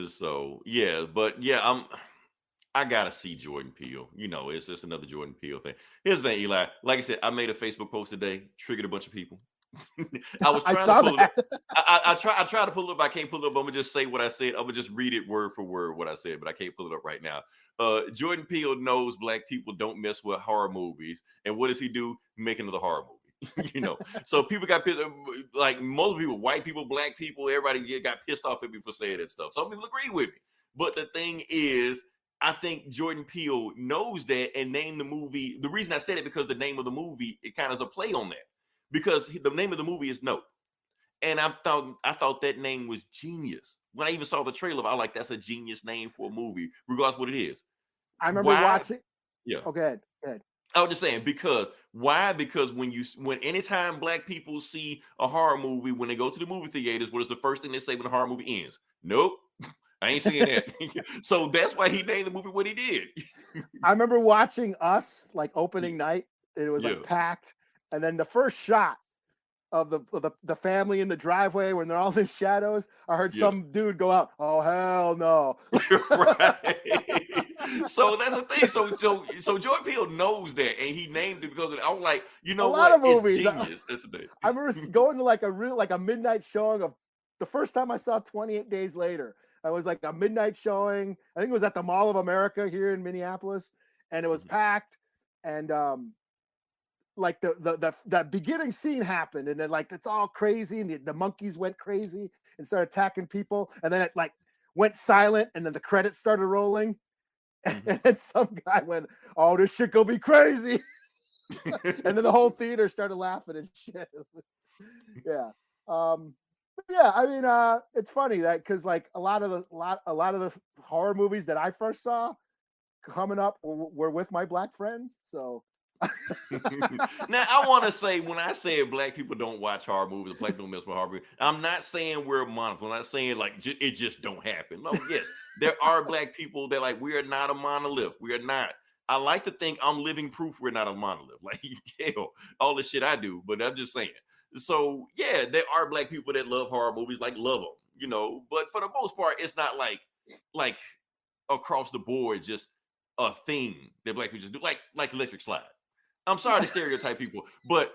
So yeah, but yeah, I gotta see Jordan Peele. It's just another Jordan Peele thing. Here's the thing, Eli. Like I said, I made a Facebook post today, triggered a bunch of people. I was trying to pull it up. I try to pull it up. I can't pull it up. I'm gonna just say what I said. I'm gonna just read it word for word what I said, but I can't pull it up right now. Jordan Peele knows black people don't mess with horror movies, and what does he do? Make another horror movie. So people got pissed, like most people, white people, black people, everybody got pissed off at me for saying that stuff. Some people agree with me, but the thing is, I think Jordan Peele knows that and named the movie. The reason I said it because the name of the movie, it kind of is a play on that, because the name of the movie is Nope, and I thought that name was genius. When I even saw the trailer, I was like, that's a genius name for a movie, regardless of what it is. I remember watching. Yeah. Oh, go ahead. I was just saying, because why? Because when anytime black people see a horror movie, when they go to the movie theaters, what is the first thing they say when the horror movie ends? Nope. I ain't seeing that. So that's why he named the movie what he did. I remember watching Us like opening night. It was like packed, and then the first shot of the family in the driveway when they're all in shadows, I heard some dude go out, "Oh hell no!" Right. So that's the thing. So Jordan Peele knows that, and he named it because I was like, a lot of movies. It's genius. That's the thing. I remember going to like a midnight showing of the first time I saw 28 Days Later. I was like a midnight showing. I think it was at the Mall of America here in Minneapolis, and it was packed. And like that beginning scene happened, and then like it's all crazy, and the monkeys went crazy and started attacking people, and then it like went silent, and then the credits started rolling, and then some guy went, "Oh, this shit gonna be crazy," and then the whole theater started laughing and shit. Yeah. Yeah, I mean, it's funny that because like a lot of the horror movies that I first saw coming up were with my black friends. So now I want to say, when I say black people don't watch horror movies, black people don't mess with horror movies, I'm not saying we're a monolith. I'm not saying like it just don't happen. No, yes, there are black people that like we are not a monolith. We are not. I like to think I'm living proof we're not a monolith. Like hell, all the shit I do, but I'm just saying. So yeah, there are black people that love horror movies, like love them, but for the most part, it's not like across the board, just a thing that black people just do, like electric slide. I'm sorry to stereotype people, but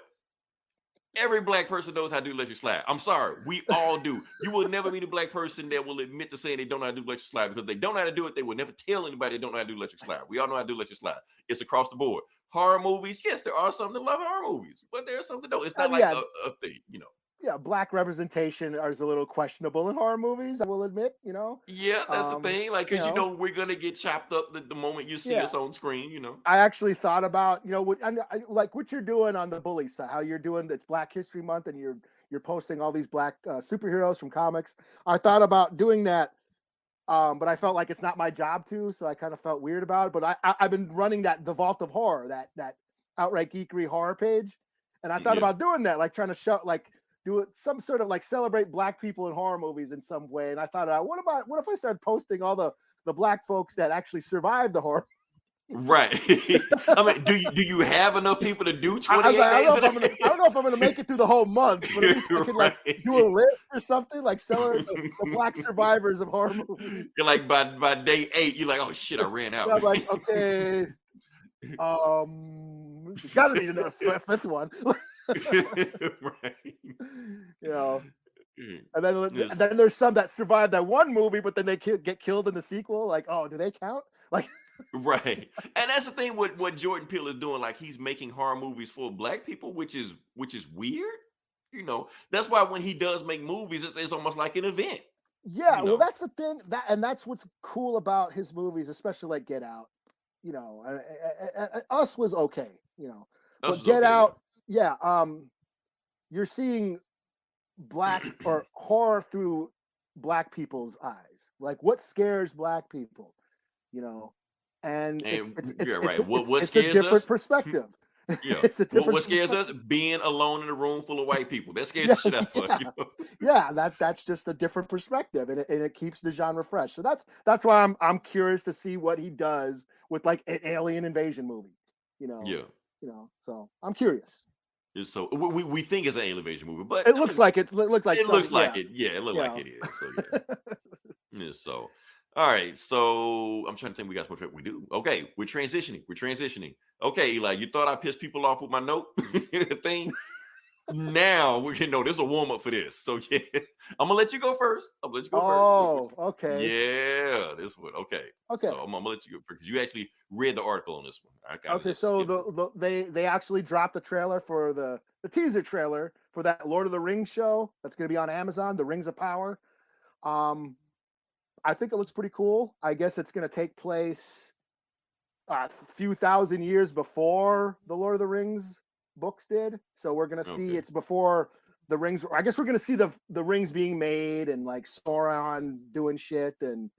every black person knows how to do electric slide. I'm sorry, we all do. You will never meet a black person that will admit to saying they don't know how to do electric slide, because they don't know how to do it. They will never tell anybody they don't know how to do electric slide. We all know how to do electric slide. It's across the board. Horror movies, yes, there are some that love horror movies, but there are some that don't. It's not like a thing, black representation is a little questionable in horror movies, I will admit, Yeah, that's the thing. Like, because we're gonna get chopped up the moment you see us on screen. I actually thought about, like what you're doing on the bully side, how you're doing. It's Black History Month, and you're posting all these black superheroes from comics. I thought about doing that, but I felt like it's not my job to, so I kind of felt weird about it. But I've been running the Vault of Horror, that outright geekery horror page, and I thought about doing that, like trying to show, like, do it some sort of like celebrate black people in horror movies in some way. And I thought, what if I started posting all the black folks that actually survived the horror? Right. I mean, do you have enough people to do 28 days? I don't know if I'm gonna make it through the whole month, but at least I can like do a list or something, like celebrate the black survivors of horror movies. You're like by day 8, you're like, oh shit, I ran out. I'm like, okay, it's got to be the fifth one. Right. And then there's some that survived that one movie, but then they get killed in the sequel. Like, oh, do they count? Like, right. And that's the thing with what Jordan Peele is doing. Like, he's making horror movies for black people, which is weird. That's why when he does make movies, it's almost like an event. Yeah, well, that's the thing. That's what's cool about his movies, especially like Get Out. Us was okay. But Get Out, you're seeing black or horror through black people's eyes. Like, what scares black people, and it's a different perspective. Yeah, it's a different what scares us? Being alone in a room full of white people. That scares the shit out of us. Yeah, that's just a different perspective, and it keeps the genre fresh. So that's why I'm curious to see what he does with like an alien invasion movie. So I'm curious. So we think it's an alien invasion movie, but it looks like it. It looks like it. Yeah, it looks like it is. So so all right. So I'm trying to think. We got what we do. Okay, we're transitioning. Okay, Eli, you thought I pissed people off with my note thing? Now we're there's a warm up for this. So yeah, I'm gonna let you go first. Oh, okay. Yeah, this one. Okay. So I'm gonna let you go first because you actually read the article on this one. Okay, so they actually dropped the trailer for the teaser trailer for that Lord of the Rings show that's gonna be on Amazon, The Rings of Power. I think it looks pretty cool. I guess it's gonna take place a few thousand years before the Lord of the Rings books did. So we're gonna see it's before the rings. I guess we're gonna see the rings being made and like Sauron doing shit and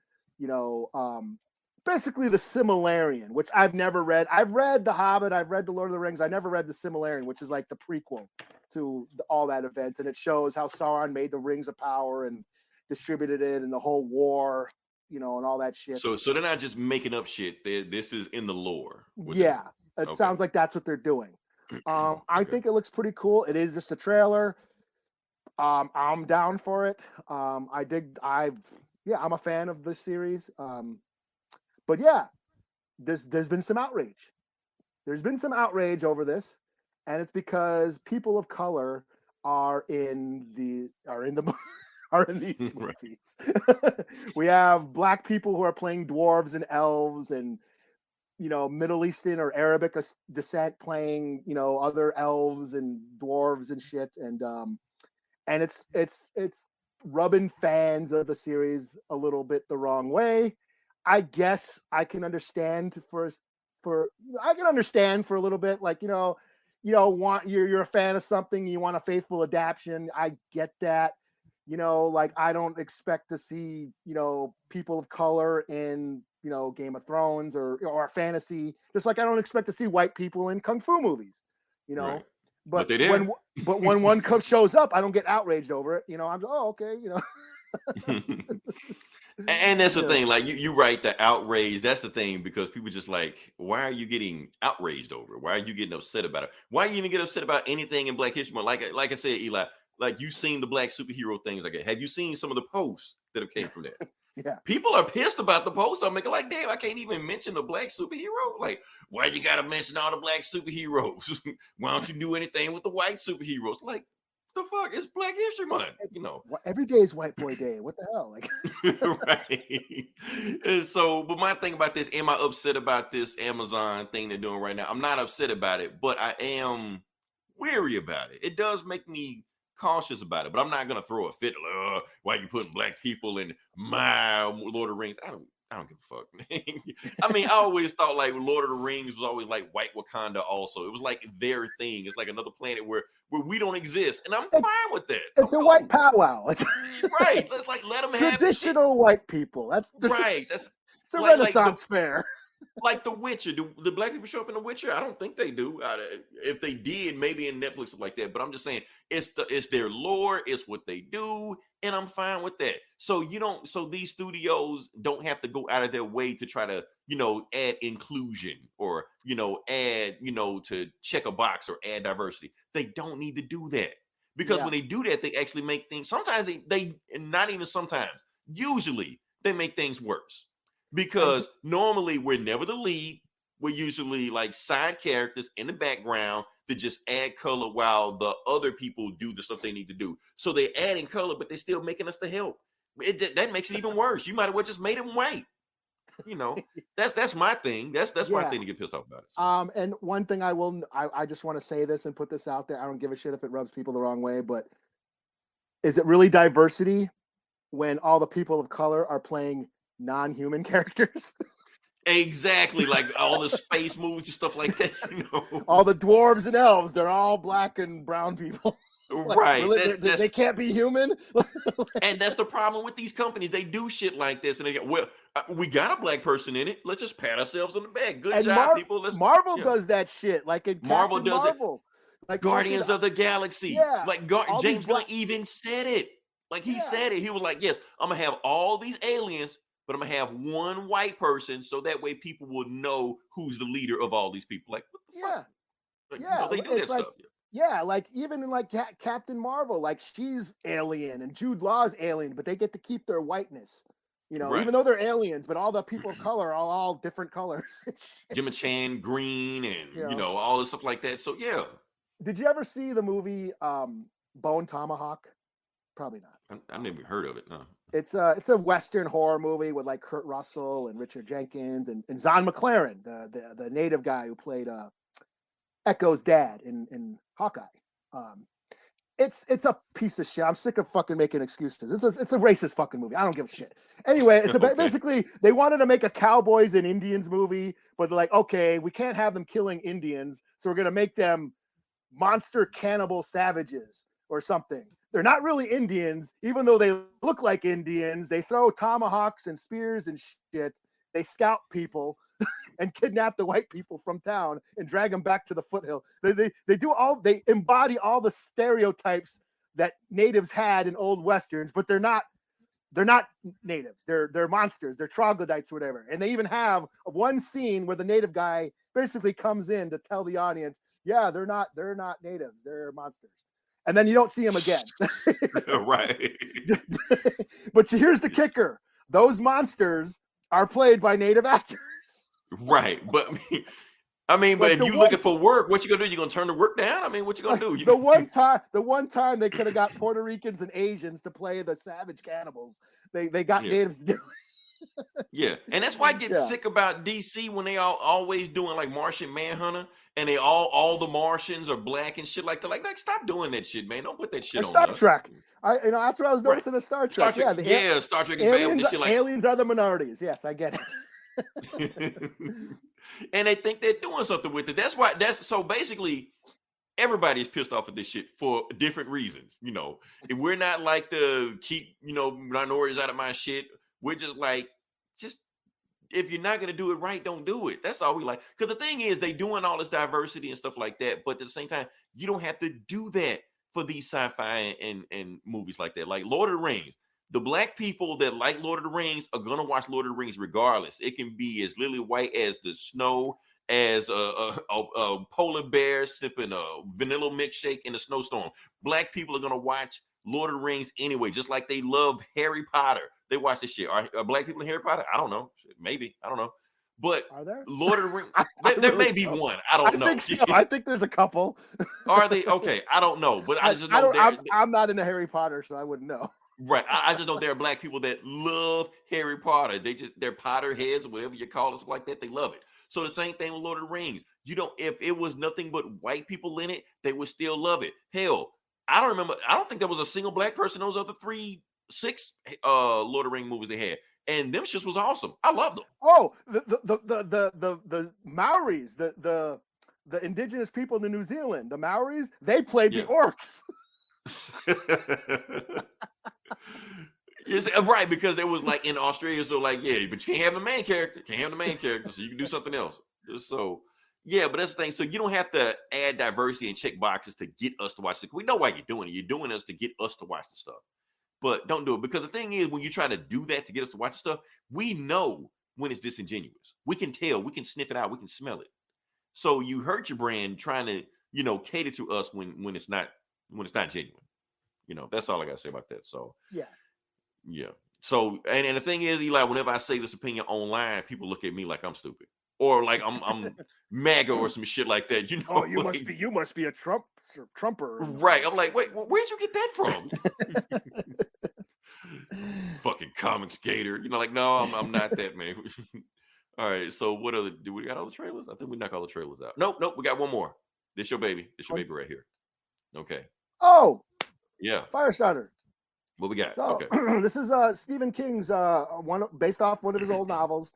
basically the Silmarillion, which I've never read. I've read The Hobbit, I've read The Lord of the Rings. I never read the Silmarillion, which is like the prequel to all that events, and it shows how Sauron made the Rings of Power and distributed it and the whole war, and all that shit. So they're not just making up shit. This is in the lore. It sounds like that's what they're doing. I think it looks pretty cool. It is just a trailer. I'm down for it. I'm a fan of this series. But yeah, there's been some outrage. There's been some outrage over this, and it's because people of color are in these movies. We have black people who are playing dwarves and elves and Middle Eastern or Arabic descent playing, other elves and dwarves and shit. And it's rubbing fans of the series a little bit the wrong way. I guess I can understand for a little bit, like, you're a fan of something, you want a faithful adaptation. I get that. Like, I don't expect to see, people of color in, Game of Thrones or fantasy, just like I don't expect to see white people in kung fu movies, right. But they did. when one shows up, I don't get outraged over it. I'm okay. And that's the thing. Like you write the outrage. That's the thing, because people just like, why are you getting outraged over it? Why are you getting upset about it? Why do you even get upset about anything in Black History Month? Like I said, Eli, like you've seen the black superhero things like that. Have you seen some of the posts that have came from that? Yeah, people are pissed about the posts. I'm making like, damn, I can't even mention the black superhero. Like, why you gotta mention all the black superheroes? Why don't you do anything with the white superheroes? Like, the fuck? It's Black History Month. Every day is White Boy Day. What the hell? Like, right. And so, but my thing about this, am I upset about this Amazon thing they're doing right now? I'm not upset about it, but I am wary about it. It does make me cautious about it. But I'm not gonna throw a fit. Why you putting black people in my Lord of the Rings? I don't give a fuck, man. I mean, I always thought like Lord of the Rings was always like white Wakanda also. It was like their thing. It's like another planet where we don't exist. And I'm fine with that. It's a white powwow. It's right. Let's like let them have traditional white people. That's right. That's it's a Renaissance fair. Like The Witcher. Do the black people show up in The Witcher? I don't think they do. If they did, maybe in Netflix or like that. But I'm just saying it's their lore, it's what they do, and I'm fine with that. So these studios don't have to go out of their way to try to, add inclusion or, add, to check a box or add diversity. They don't need to do that. Because when they do that, they actually make things, sometimes they not even sometimes, usually they make things worse. Because normally we're never the lead. We're usually like side characters in the background that just add color while the other people do the stuff they need to do. So they're adding color, but they're still making us the help. That makes it even worse. You might have well just made them white. That's my thing. That's my thing to get pissed off about it. And one thing I just want to say this and put this out there. I don't give a shit if it rubs people the wrong way, but is it really diversity when all the people of color are playing non-human characters? Exactly, like all the space movies and stuff like that. All the dwarves and elves, they're all black and brown people. Like, right. Really? They can't be human. And that's the problem with these companies. They do shit like this, and they go, we got a black person in it. Let's just pat ourselves on the back. Good job, people. Marvel does that shit. Like in Marvel Captain does Marvel. it. Like Guardians of the Galaxy. Yeah. Like James Gunn even said it. Like he said it. He was like, yes, I'm gonna have all these aliens, but I'm gonna have one white person, so that way people will know who's the leader of all these people. Like, what the fuck? Like, they do that stuff. Yeah, like even in like Captain Marvel, like she's alien and Jude Law's alien, but they get to keep their whiteness. Even though they're aliens, but all the people of color are all different colors. Jimmy Chan, green, and all this stuff like that. So yeah. Did you ever see the movie Bone Tomahawk? Probably not. I've never heard of it. No. It's a Western horror movie with like Kurt Russell and Richard Jenkins and Zahn McClaren, the native guy who played Echo's dad in Hawkeye. It's a piece of shit. I'm sick of fucking making excuses. It's a racist fucking movie. I don't give a shit. Anyway, it's basically they wanted to make a cowboys and Indians movie, but they're like, okay, we can't have them killing Indians, so we're gonna make them monster cannibal savages or something. They're not really Indians, even though they look like Indians. They throw tomahawks and spears and shit. They scout people and kidnap the white people from town and drag them back to the foothill. They embody all the stereotypes that natives had in old westerns, but they're not natives. They're monsters. They're troglodytes or whatever. And they even have one scene where the native guy basically comes in to tell the audience, yeah, they're not natives. They're monsters. And then you don't see them again. Right. But here's the kicker. Those monsters are played by native actors. Right. But but if you looking for work, what you gonna do? You gonna turn the work down? I mean, what you gonna do? The one time they could have got Puerto Ricans and Asians to play the savage cannibals. They got natives to do it. Yeah, and that's why I get sick about DC when they always doing like Martian Manhunter, and they all the Martians are black and shit like that. Like stop doing that shit, man. Don't put that shit on Star Trek. That's what I was noticing in Star Trek. Star Trek is bad with this shit. Like aliens are the minorities. Yes, I get it. And they think they're doing something with it. That's so basically everybody is pissed off at this shit for different reasons. If we're not like to keep minorities out of my shit. We're just like, if you're not going to do it right, don't do it. That's all we like. Because the thing is, they doing all this diversity and stuff like that. But at the same time, you don't have to do that for these sci-fi and movies like that. Like Lord of the Rings. The black people that like Lord of the Rings are going to watch Lord of the Rings regardless. It can be as lily white as the snow, as a polar bear sipping a vanilla milkshake in a snowstorm. Black people are going to watch Lord of the Rings anyway, just like they love Harry Potter. They watch this shit. Are black people in Harry Potter? I don't know. Maybe. I don't know. But are there? Lord of the Rings, there may be one. I don't know. Think so. I think there's a couple. Are they? Okay. I don't know. But I just know I'm not into Harry Potter, so I wouldn't know. Right. I just know there are black people that love Harry Potter. They're Potter heads, whatever you call it, like that. They love it. So the same thing with Lord of the Rings. If it was nothing but white people in it, they would still love it. Hell, I don't remember. I don't think there was a single black person in those other 6 Lord of the Rings movies they had, and them shits was awesome. I loved them. Oh, the Maoris, the indigenous people in New Zealand, the Maoris, they played the orcs. Yes, right, because they was like in Australia, so like, yeah, but you can't have the main character. Can't have the main character, so you can do something else. So yeah, but that's the thing. So you don't have to add diversity and check boxes to get us to watch it. We know why you're doing it. You're doing this to get us to watch the stuff. But don't do it, because the thing is, when you try to do that to get us to watch stuff, we know when it's disingenuous. We can tell, we can sniff it out, we can smell it. So you hurt your brand trying to, cater to us when it's not genuine. That's all I gotta say about that. So yeah. So and the thing is, Eli, whenever I say this opinion online, people look at me like I'm stupid. Or like I'm MAGA or some shit like that. Oh, you must be a Trumper. Right. I'm like, wait, where'd you get that from? Fucking comic skater. No, I'm not that, man. All right. So what other do we got all the trailers? I think we knocked all the trailers out. Nope, we got one more. This your baby. This your baby right here. Okay. Oh, yeah. Firestarter. What we got? So, okay. This is Stephen King's one based off one of his old novels.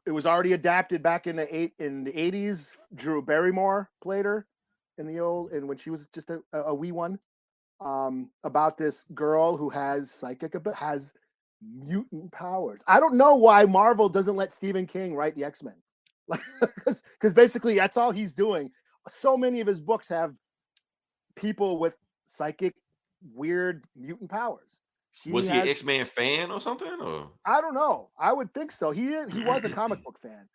It was already adapted back in the 80s. Drew Barrymore played her in when she was just a wee one. About this girl who has mutant powers. I don't know why Marvel doesn't let Stephen King write the X-Men, because basically that's all he's doing. So many of his books have people with psychic, weird mutant powers. Was he an X-Men fan or something? Or I don't know. I would think so. He was a comic book fan.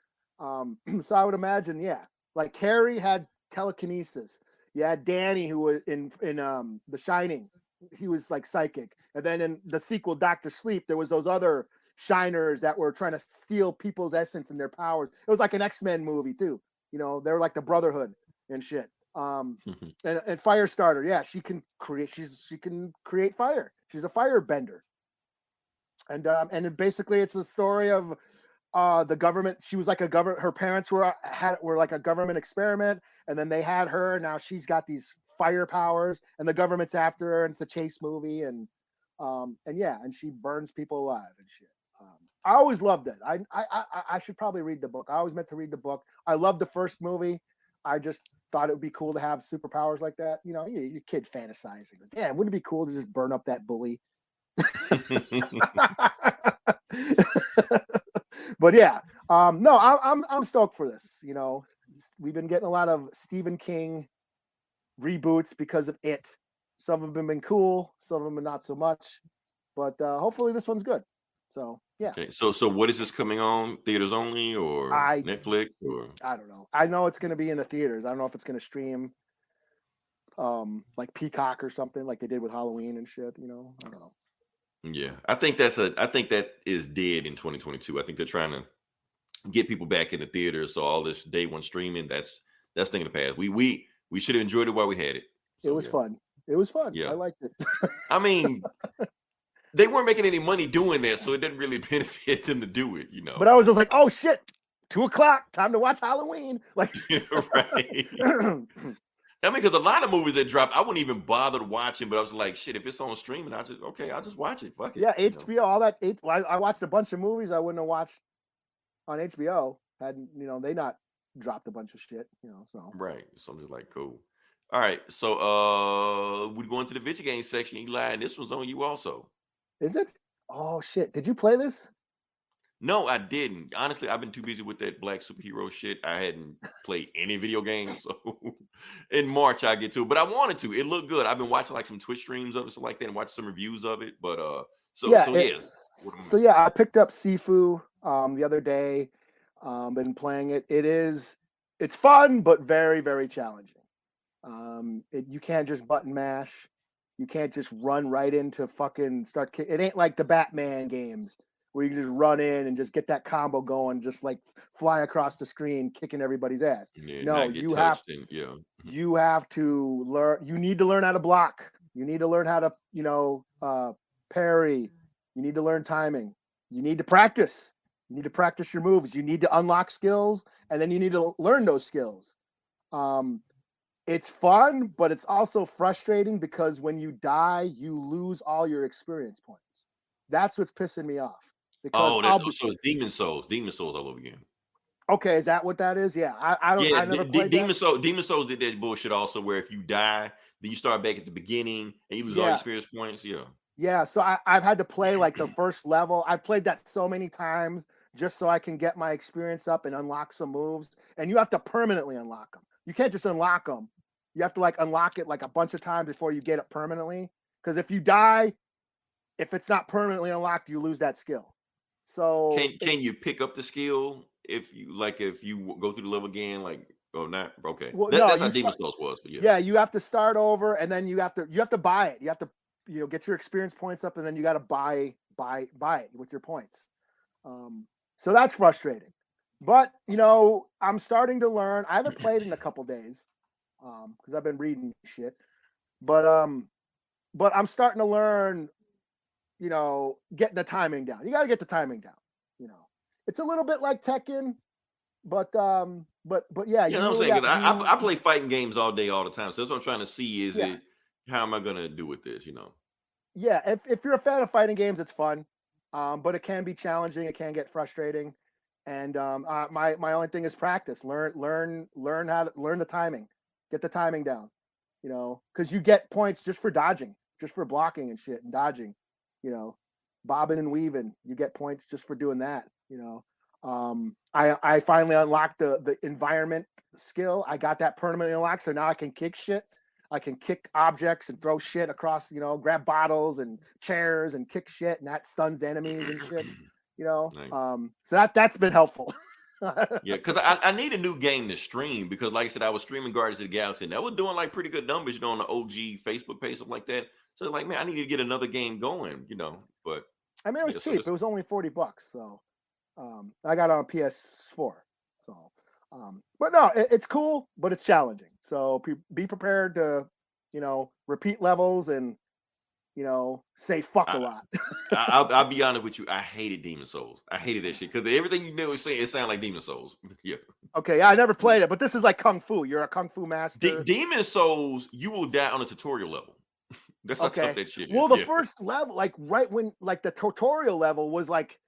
So I would imagine, yeah. Like Carrie had telekinesis. You had Danny, who was in The Shining. He was like psychic. And then in the sequel, Dr. Sleep, there was those other shiners that were trying to steal people's essence and their powers. It was like an X-Men movie too. They were like the Brotherhood and shit. And Firestarter, yeah, she can create fire. She's a firebender. And basically it's a story of the government. She was like her parents were like a government experiment, and then they had her. Now she's got these fire powers, and the government's after her, and it's a chase movie, and she burns people alive and shit. I always loved it. I should probably read the book. I always meant to read the book. I loved the first movie. I just thought it would be cool to have superpowers like that. Your kid fantasizing. Yeah, wouldn't it be cool to just burn up that bully? But yeah, no, I'm stoked for this. We've been getting a lot of Stephen King reboots because of it. Some of them have been cool, some of them are not so much. But hopefully this one's good. So yeah. Okay. So what is this coming on? Theaters only or Netflix or? I don't know. I know it's going to be in the theaters. I don't know if it's going to stream like Peacock or something like they did with Halloween and shit. I don't know. Yeah, I think that is dead in 2022. I think they're trying to get people back in the theaters. So all this day one streaming, that's thing in the past. We should have enjoyed it while we had it. So, it was fun. It was fun. Yeah, I liked it. I mean, they weren't making any money doing that, so it didn't really benefit them to do it, But I was just like, oh shit, 2:00, time to watch Halloween. Like, right. I mean, because a lot of movies that dropped, I wouldn't even bother watching, but I was like, shit, if it's on streaming, I'll just watch it. Fuck it. Yeah, HBO, all that. I watched a bunch of movies I wouldn't have watched on HBO had they not dropped a bunch of shit, so. Right. So I'm just like, cool. All right. So we go into the Vidja Game section, Eli, and this one's on you also. Is it? Oh shit. Did you play this? No, I didn't. Honestly, I've been too busy with that black superhero shit. I hadn't played any video games. So in March I get to it. But I wanted to. It looked good. I've been watching like some Twitch streams of it, stuff like that, and watched some reviews of it. But yes. So yeah, I picked up Sifu the other day. Been playing it. It's fun, but very, very challenging. You can't just button mash. You can't just run right into fucking start. It ain't like the Batman games where you can just run in and just get that combo going, just like fly across the screen, kicking everybody's ass. Yeah, no, you have to learn. You need to learn how to block. You need to learn how to, parry. You need to learn timing. You need to practice. You need to practice your moves. You need to unlock skills, and then you need to learn those skills. It's fun, but it's also frustrating because when you die, you lose all your experience points. That's what's pissing me off. Because So it's Demon Souls all over again. Okay, is that what that is? Yeah, I never played Demon that. Souls did that bullshit also, where if you die, then you start back at the beginning and you lose all your experience points. Yeah, so I've had to play like the first level. I've played that so many times just so I can get my experience up and unlock some moves. And you have to permanently unlock them. You can't just unlock them. You have to like unlock it like a bunch of times before you get it permanently. Because if you die, if it's not permanently unlocked, you lose that skill. So can you pick up the skill if you go through the level again? Like, oh, not okay. Well, That's how Demon Souls was, but yeah, you have to start over, and then you have to buy it. You have to get your experience points up, and then you got to buy it with your points. So that's frustrating. But I'm starting to learn. I haven't played in a couple days because I've been reading shit. But I'm starting to learn. Getting the timing down. You got to get the timing down. It's a little bit like Tekken, but yeah. You know what I'm saying? I play fighting games all day, all the time. So that's what I'm trying to see how am I gonna do with this? Yeah, if you're a fan of fighting games, it's fun, but it can be challenging. It can get frustrating, and my only thing is practice. Learn how to learn the timing. Get the timing down. Because you get points just for dodging, just for blocking and shit and dodging. Bobbing and weaving, you get points just for doing that. I finally unlocked the environment skill. I got that permanently unlocked, so now I can kick shit. I can kick objects and throw shit across, grab bottles and chairs and kick shit, and that stuns enemies and shit. Nice. So that's been helpful. Yeah, because I need a new game to stream, because like I said, I was streaming Guardians of the Galaxy and that was doing like pretty good numbers, on the OG Facebook page, something like that. So like, man, I need to get another game going, but I mean, it was cheap. It was only $40. So I got it on PS4. So but no, it's cool, but it's challenging. So be prepared to, repeat levels and, say fuck a lot. I'll be honest with you. I hated Demon Souls. I hated that shit because everything you knew was saying, it sounded like Demon Souls. Yeah. Okay. I never played it, but this is like Kung Fu. You're a Kung Fu master. Demon Souls, you will die on a tutorial level. That's how tough that shit is. Well, the first level, like right when like the tutorial level was like,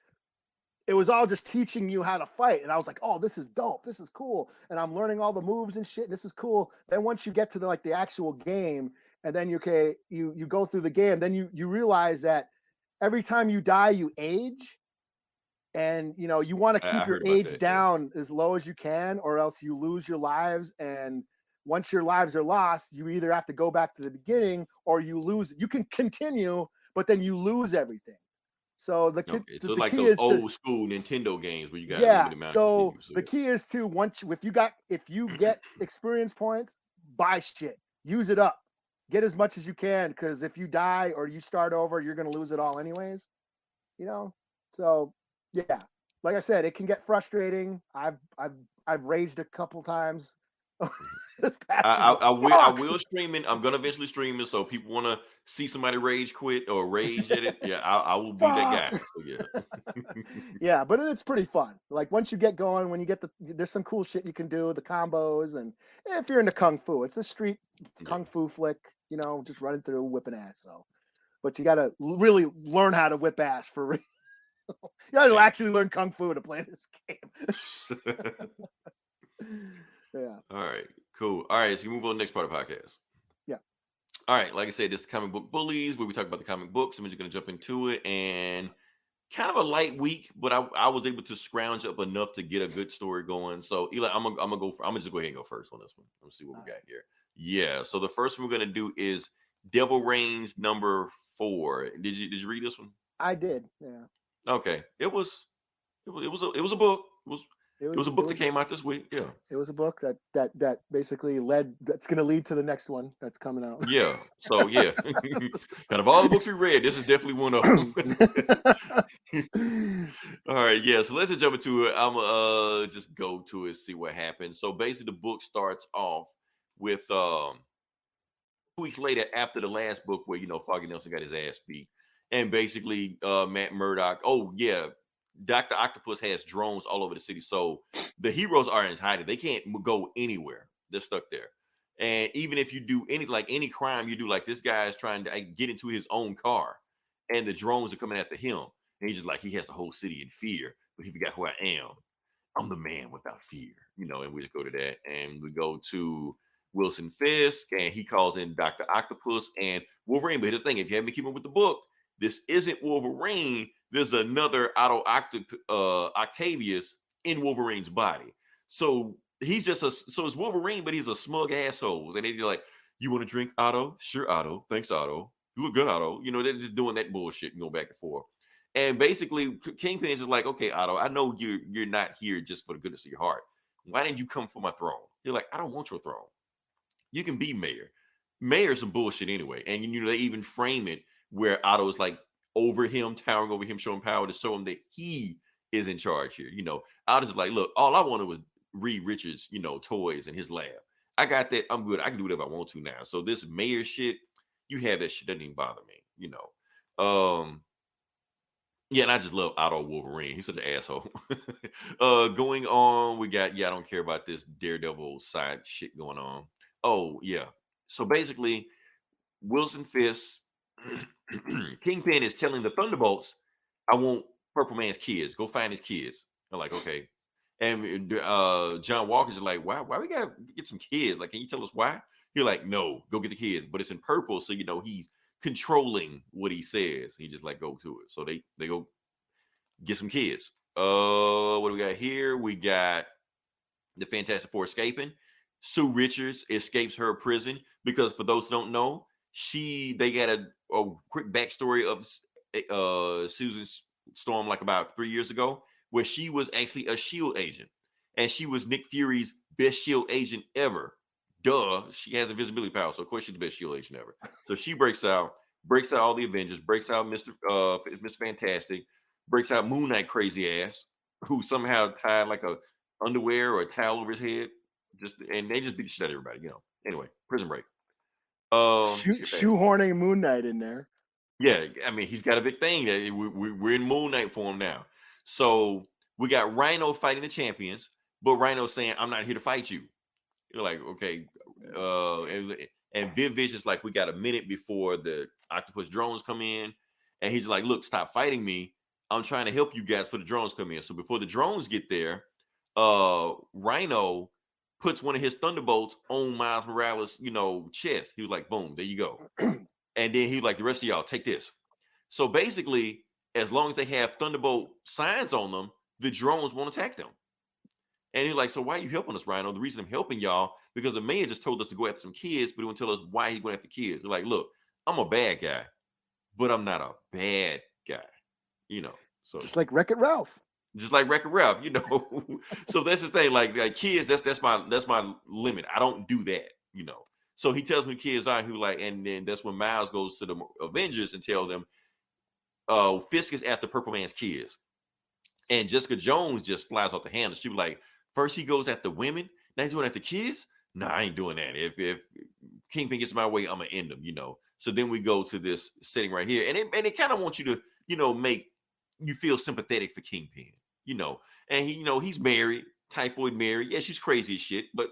it was all just teaching you how to fight. And I was like, oh, this is dope. This is cool. And I'm learning all the moves and shit. This is cool. Then once you get to the actual game, and then you go through the game, then you realize that every time you die, you age. And you want to keep your age down as low as you can, or else you lose your lives. And once your lives are lost, you either have to go back to the beginning or you lose. You can continue, but then you lose everything. So the like key those is old school Nintendo games where you got so the key is to if you get experience points, buy shit, use it up, get as much as you can, because if you die or you start over, you're gonna lose it all anyways. So yeah, like I said, it can get frustrating. I've raged a couple times. I will stream it. I'm gonna eventually stream it, so people want to see somebody rage quit or rage at it. Yeah, I will be that guy. So, yeah. Yeah, but it's pretty fun. Like once you get going, when you get there's some cool shit you can do, the combos, and if you're into Kung Fu, it's a street Kung Fu flick, just running through whipping ass. So, but you gotta really learn how to whip ass for real. You gotta actually learn Kung Fu to play this game. Yeah. All right. Cool. All right. So you move on to the next part of the podcast. Yeah. All right. Like I said, this is Comic Book Bullies, where we talk about the comic books. I'm just going to jump into it, and kind of a light week, but I was able to scrounge up enough to get a good story going. So Eli, I'm gonna just go ahead and go first on this one. Let's see what we got here. Yeah. So the first one we're gonna do is Devil Reigns #4. Did you read this one? I did. Yeah. Okay. It was a book. It was a book that came out this week. Yeah. It was a book that basically that's going to lead to the next one that's coming out. Yeah. So yeah, kind of all the books we read, this is definitely one of them. All right. Yeah. So let's just jump into it. I'm just go to it, see what happens. So basically the book starts off with 2 weeks later after the last book where, Foggy Nelson got his ass beat. And basically Matt Murdock, oh yeah, Dr. Octopus has drones all over the city. So the heroes are in hiding. They can't go anywhere. They're stuck there. And even if you do any crime you do, like this guy is trying to get into his own car, and the drones are coming after him, and he's just like he has the whole city in fear, but he forgot who I am. I'm the man without fear, and we just go to that, and we go to Wilson Fisk, and he calls in Dr. Octopus and Wolverine. But here's the thing: if you haven't been keeping with the book, this isn't Wolverine. There's another Octavius in Wolverine's body. So he's just it's Wolverine, but he's a smug asshole. And they're like, "You want to drink, Otto? Sure, Otto. Thanks, Otto. You look good, Otto." They're just doing that bullshit and go back and forth. And basically, Kingpin is like, "Okay, Otto, I know you're not here just for the goodness of your heart. Why didn't you come for my throne?" You're like, "I don't want your throne. You can be mayor. Mayor's some bullshit anyway." And they even frame it where Otto's like over him, towering over him, showing power to show him that he is in charge here. Otto's like, "Look, all I wanted was Reed Richards, toys in his lab. I got that. I'm good. I can do whatever I want to now. So this mayor shit, you have that shit, doesn't even bother me, Yeah, and I just love Otto Wolverine. He's such an asshole. Going on, we got, I don't care about this Daredevil side shit going on. Oh, yeah. So basically, Wilson Fisk, Kingpin is telling the Thunderbolts, "I want Purple Man's kids. Go find his kids." I'm like, okay. And John Walker's like, why we gotta get some kids? Like, can you tell us why? He's like, "No, go get the kids, but it's in purple, so he's controlling what he says." He just like, go to it. So they go get some kids. What do we got here? We got the Fantastic Four escaping. Sue Richards escapes her prison because, for those who don't know, they got a quick backstory of Susan Storm like about 3 years ago, where she was actually a SHIELD agent, and she was Nick Fury's best SHIELD agent ever. Duh, she has invisibility power, so of course she's the best SHIELD agent ever. So she breaks out all the Avengers, breaks out Mr. Fantastic, breaks out Moon Knight crazy ass, who somehow tied like a underwear or a towel over his head, and they just beat the shit out of everybody. Anyway, Prison Break. Shoehorning Moon Knight in there. Yeah, I mean, he's got a big thing. We're in Moon Knight form now. So we got Rhino fighting the champions, but Rhino saying, "I'm not here to fight you." You're like, okay. And Viv is like, "We got a minute before the octopus drones come in." And he's like, "Look, stop fighting me. I'm trying to help you guys for the drones come in." So before the drones get there, Rhino puts one of his thunderbolts on Miles Morales, chest. He was like, "Boom, there you go." And then he's like, "The rest of y'all, take this." So basically, as long as they have Thunderbolt signs on them, the drones won't attack them. And he's like, "So why are you helping us, Rhino?" "The reason I'm helping y'all, because the mayor just told us to go after some kids, but he won't tell us why he's going after kids." They're like, "Look, I'm a bad guy, but I'm not a bad guy." So Just like Wreck-It Ralph. Just like Wreck-It Ralph, So that's the thing. Like kids, that's my limit. I don't do that, So he tells me kids are who like, and then that's when Miles goes to the Avengers and tells them, Fisk is after Purple Man's kids. And Jessica Jones just flies off the handle. She was like, first he goes after women, now he's going after kids? Nah, I ain't doing that. If Kingpin gets my way, I'm gonna end him, So then we go to this setting right here, and they kind of want you to, make you feel sympathetic for Kingpin, and he's married, typhoid married. Yeah, she's crazy as shit, but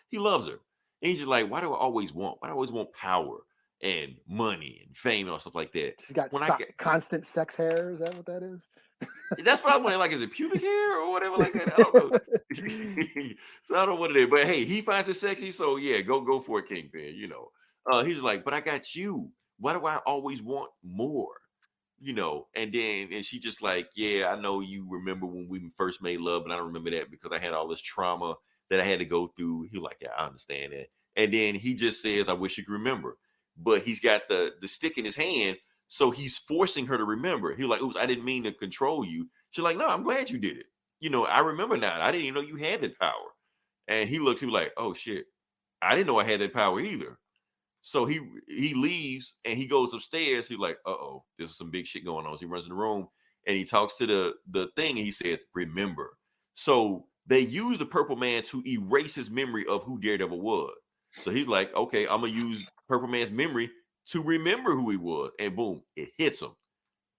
he loves her. And he's just like, why do I always want power and money and fame and all stuff like that? She's got constant sex hair. Is that what that is? That's what I'm wondering. Like, is it pubic hair or whatever like that? I don't know. So I don't know what it is. But hey, he finds it sexy, so yeah, go for it, Kingpin. He's like, "But I got you. Why do I always want more?" And she just like, "Yeah, I know you remember when we first made love, and I don't remember that because I had all this trauma that I had to go through." He's like, "Yeah, I understand that." And then he just says, "I wish you could remember," but he's got the stick in his hand, so he's forcing her to remember. He's like, "Oops, I didn't mean to control you." She's like, "No, I'm glad you did it. I remember now. I didn't even know you had that power." And he looks, he was like, "Oh shit, I didn't know I had that power either." So he leaves and he goes upstairs. He's like, "Uh-oh, there's some big shit going on." So he runs in the room and he talks to the thing and he says, "Remember." So they use the Purple Man to erase his memory of who Daredevil was. So he's like, "Okay, I'm gonna use Purple Man's memory to remember who he was." And boom, it hits him.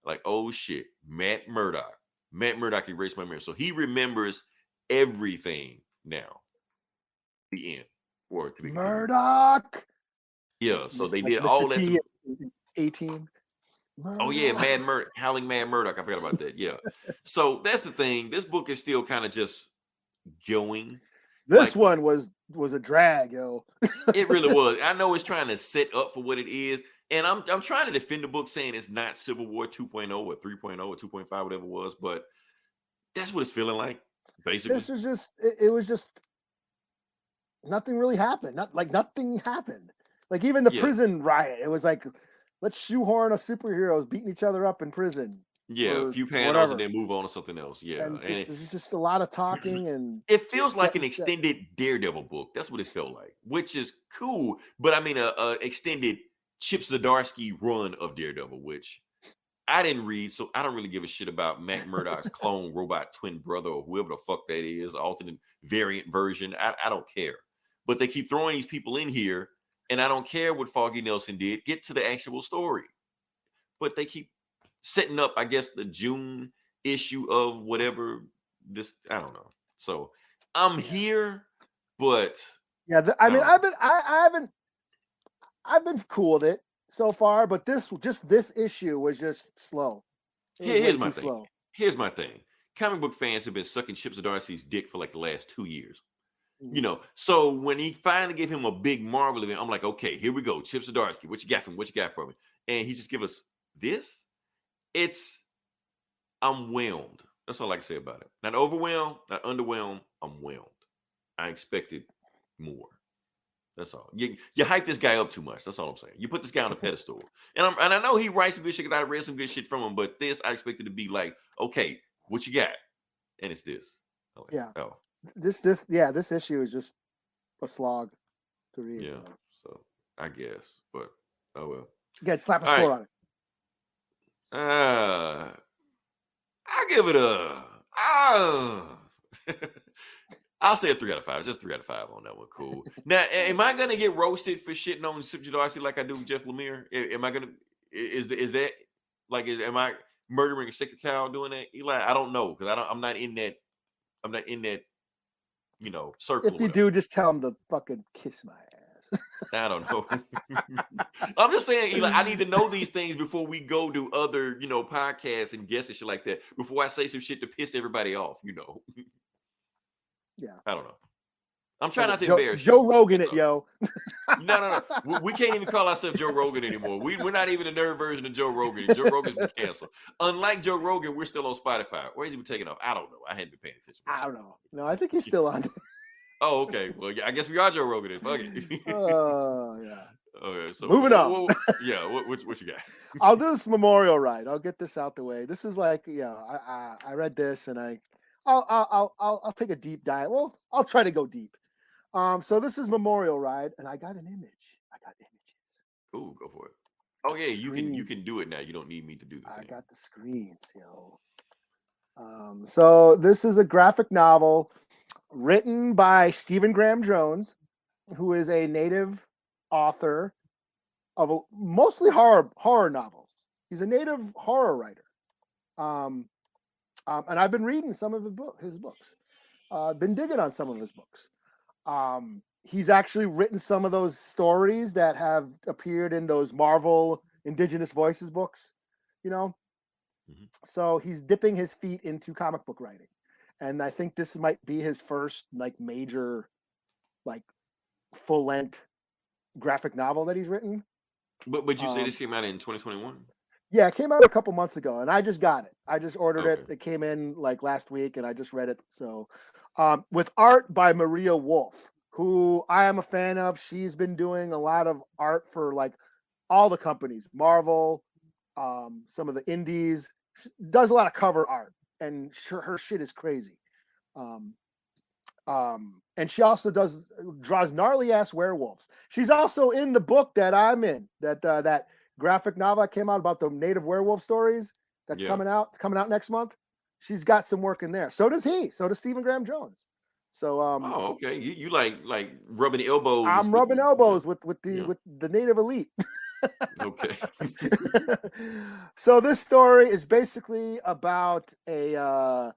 Like, oh shit, Matt Murdock erased my memory. So he remembers everything now. The end. Or to be continued. Murdoch. Yeah, so they Like did Mr. all that. T, 18. Oh yeah, Murdoch. Howling Mad Murdoch. I forgot about that. Yeah. So that's the thing. This book is still kind of just going. This Like, one was a drag, yo. it really was. I know it's trying to set up for what it is, and I'm trying to defend the book, saying it's not Civil War 2.0 or 3.0 or 2.5, whatever it was, but that's what it's feeling like. Basically, This is just it was just nothing really happened. Nothing happened. Like even the prison riot, it was like, let's shoehorn a superheroes beating each other up in prison. Yeah, a few panels and then move on to something else. Yeah, and this is just a lot of talking, and it feels like an extended Daredevil book. That's what it felt like, which is cool. But I mean, a extended Chip Zdarsky run of Daredevil, which I didn't read, so I don't really give a shit about Matt Murdock's clone robot twin brother or whoever the fuck that is, alternate variant version. I don't care. But they keep throwing these people in here, and I don't care what Foggy Nelson did. Get to the actual story. But they keep setting up, I guess, the June issue of whatever this, I don't know. So I'm here, but I mean, I've been cool with it so far, but this issue was just slow. Here's my thing. Slow. Here's my thing. Comic book fans have been sucking Chip Zdarsky's dick for like the last 2 years. You know, so when he finally gave him a big Marvel event, I'm like, okay, here we go. Chip Zdarsky, what you got from? What you got for me? And he just give us this. I'm whelmed. That's all I can say about it. Not overwhelmed, not underwhelmed. I'm whelmed. I expected more. That's all. You hype this guy up too much. That's all I'm saying. You put this guy on a pedestal, and I know he writes some good shit because I read some good shit from him. But this, I expected to be like, okay, what you got? And it's this. Like, yeah. Oh. This issue is just a slog to read. Yeah. So I guess, but oh well. You got to slap a score on it. I give it I'll say a 3 out of 5. Just 3 out of 5 on that one. Cool. Now, am I gonna get roasted for shitting on Chip Zdarsky like I do with Jeff Lemire? Am I gonna? Is that like? Am I murdering a sacred cow doing that, Eli? I don't know because I'm not in that. I'm not in that. You know, circle. If you do, just tell him to fucking kiss my ass. I don't know. I'm just saying, Eli, I need to know these things before we go to other, podcasts and guests and shit like that. Before I say some shit to piss everybody off, Yeah. I don't know. I'm trying not to embarrass Joe Rogan it, yo. No. We can't even call ourselves Joe Rogan anymore. We're not even a nerd version of Joe Rogan. Joe Rogan's been canceled. Unlike Joe Rogan, we're still on Spotify. Or has he been taken off? I don't know. I hadn't been paying attention. I don't know. No, I think he's still on. Oh, okay. Well, yeah, I guess we are Joe Rogan then. Fuck it. Oh, yeah. Okay, so moving on. What you got? I'll do this memorial ride. I'll get this out the way. This is like, I read this and I'll take a deep dive. Well, I'll try to go deep. So this is Memorial Ride, and I got an image. I got images. Ooh, go for it. Oh yeah, you can do it now. You don't need me to do the thing. I got the screens, yo. So this is a graphic novel written by Stephen Graham Jones, who is a native author of mostly horror novels. He's a native horror writer. And I've been reading some of his books. Been digging on some of his books. He's actually written some of those stories that have appeared in those Marvel Indigenous Voices books, Mm-hmm. So he's dipping his feet into comic book writing. And I think this might be his first major, full-length graphic novel that he's written. But you say this came out in 2021? Yeah, it came out a couple months ago, and I just got it. I just ordered it. It came in last week, and I just read it. So, with art by Maria Wolf, who I am a fan of. She's been doing a lot of art for all the companies, Marvel, some of the indies. She does a lot of cover art, and her shit is crazy. And she also draws gnarly ass werewolves. She's also in the book that I'm in, that graphic novel that came out about the native werewolf stories that's coming out next month. She's got some work in there. So does he. So does Stephen Graham Jones. So okay. You like rubbing elbows. I'm rubbing elbows with the native elite. Okay. So this story is basically about a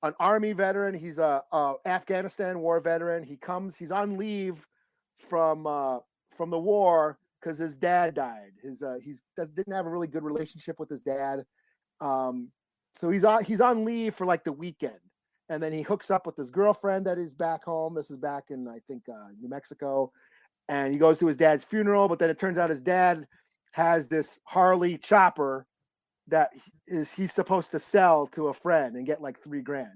an Army veteran. He's a Afghanistan war veteran. He's on leave from the war because his dad died. Didn't have a really good relationship with his dad. So he's on leave for like the weekend, and then he hooks up with his girlfriend that is back home. This is back in, I think, New Mexico, and he goes to his dad's funeral. But then it turns out his dad has this Harley chopper that he's supposed to sell to a friend and get like $3,000.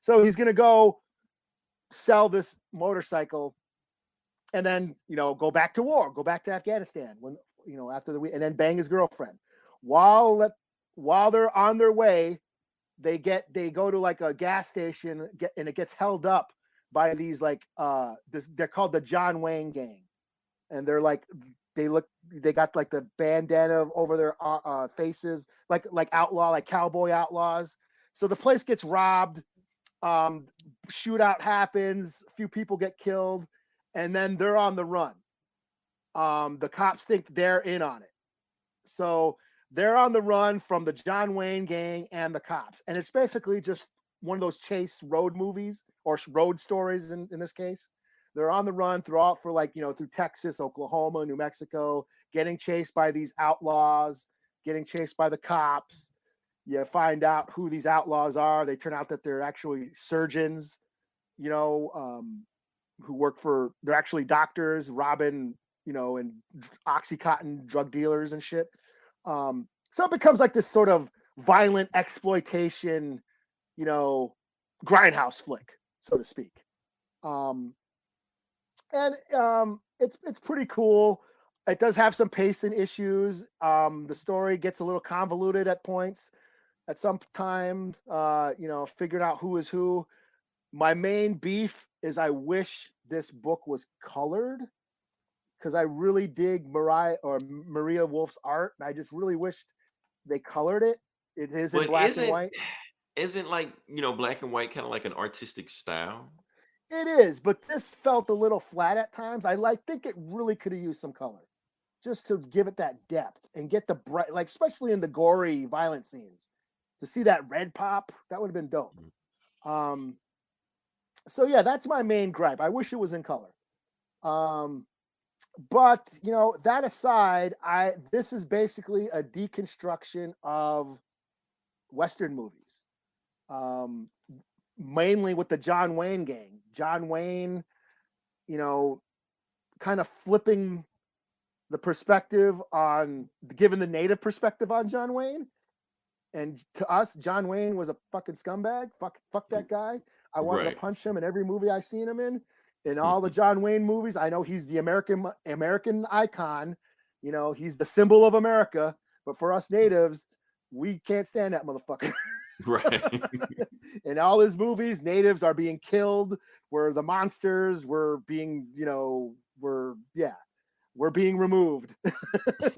So he's gonna go sell this motorcycle, and then go back to war, go back to Afghanistan when after the week, and then bang his girlfriend. While they're on their way, they go to like a gas station, and it gets held up by these like they're called the John Wayne gang, and they're like they got like the bandana over their faces, like outlaw, like cowboy outlaws. So the place gets robbed. Shootout happens. A few people get killed, and then they're on the run. The cops think they're in on it, so they're on the run from the John Wayne gang and the cops. And it's basically just one of those chase road movies or road stories in this case. They're on the run through Texas, Oklahoma, New Mexico, getting chased by these outlaws, getting chased by the cops. You find out who these outlaws are. They turn out that they're actually surgeons, who they're actually doctors, robbing, and Oxycontin drug dealers and shit. So it becomes like this sort of violent exploitation, grindhouse flick, so to speak. It's pretty cool. It does have some pacing issues. The story gets a little convoluted at points. At some time, figuring out who is who. My main beef is I wish this book was colored, because I really dig Maria Wolf's art, and I just really wished they colored it. It is in black and white. Isn't like black and white kind of like an artistic style? It is, but this felt a little flat at times. I think it really could have used some color, just to give it that depth and get the bright, like especially in the gory, violent scenes, to see that red pop. That would have been dope. So yeah, that's my main gripe. I wish it was in color. But that aside, this is basically a deconstruction of Western movies, mainly with the John Wayne gang. John Wayne, kind of flipping the perspective on giving the native perspective on John Wayne. And to us, John Wayne was a fucking scumbag. Fuck that guy. I wanted to punch him in every movie I seen him in. In all the John Wayne movies, I know he's the American icon. He's the symbol of America. But for us natives, we can't stand that motherfucker. Right. In all his movies, natives are being killed. We're the monsters. We're being, we're being removed.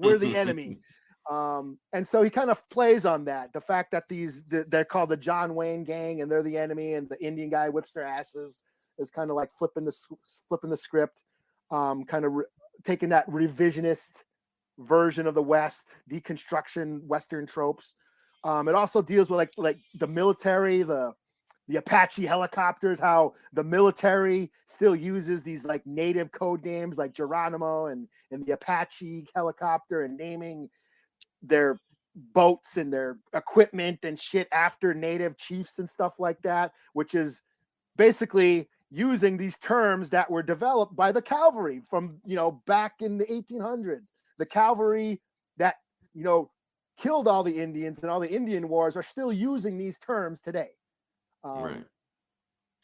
We're the enemy. And so he kind of plays on that. The fact that they're called the John Wayne gang and they're the enemy, and the Indian guy whips their asses, is kind of like flipping the script, kind of taking that revisionist version of the West, deconstruction Western tropes. It also deals with like the military, the Apache helicopters, how the military still uses these like native code names like Geronimo and the Apache helicopter, and naming their boats and their equipment and shit after native chiefs and stuff like that, which is basically using these terms that were developed by the cavalry from, back in the 1800s. The cavalry that, killed all the Indians and all the Indian wars are still using these terms today. Right.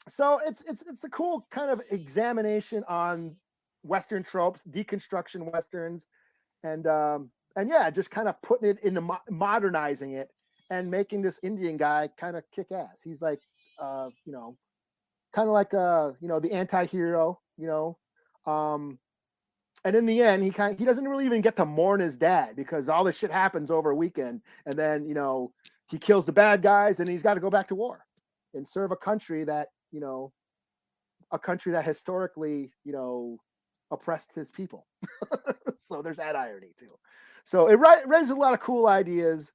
So it's a cool kind of examination on Western tropes, deconstruction Westerns, and yeah, just kind of putting it into modernizing it and making this Indian guy kind of kick ass. He's like, kind of like the anti-hero, and in the end, he doesn't really even get to mourn his dad, because all this shit happens over a weekend, and then he kills the bad guys, and he's got to go back to war and serve a country that historically oppressed his people. So there's that irony too. So it raises a lot of cool ideas,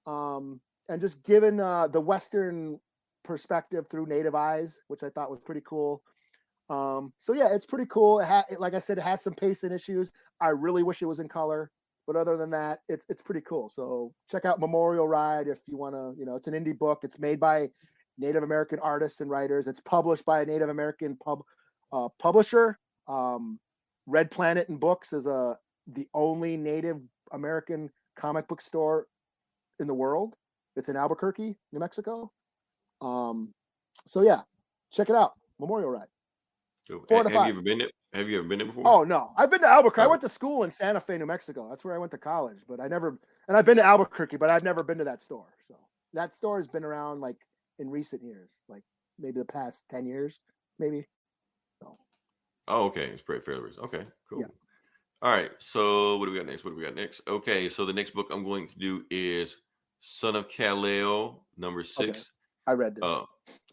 and just given the Western perspective through native eyes, which I thought was pretty cool. So yeah, it's pretty cool. Like I said, it has some pacing issues. I really wish it was in color, but other than that, it's pretty cool. So check out Memorial Ride if you want to. It's an indie book. It's made by Native American artists and writers. It's published by a Native American publisher. Red Planet and Books is the only Native American comic book store in the world. It's in Albuquerque, New Mexico. So yeah, check it out. Memorial Ride. 4 to 5. Have you ever been there before? Oh no, I've been to Albuquerque. Oh. I went to school in Santa Fe, New Mexico. That's where I went to college. But I've been to Albuquerque, but I've never been to that store. So that store has been around like in recent years, like maybe the past 10 years, maybe. So. Oh, okay. It's pretty fairly recent. Okay, cool. Yeah. All right. So what do we got next? Okay, so the next book I'm going to do is Son of Kal-El, number 6. Okay. I read this.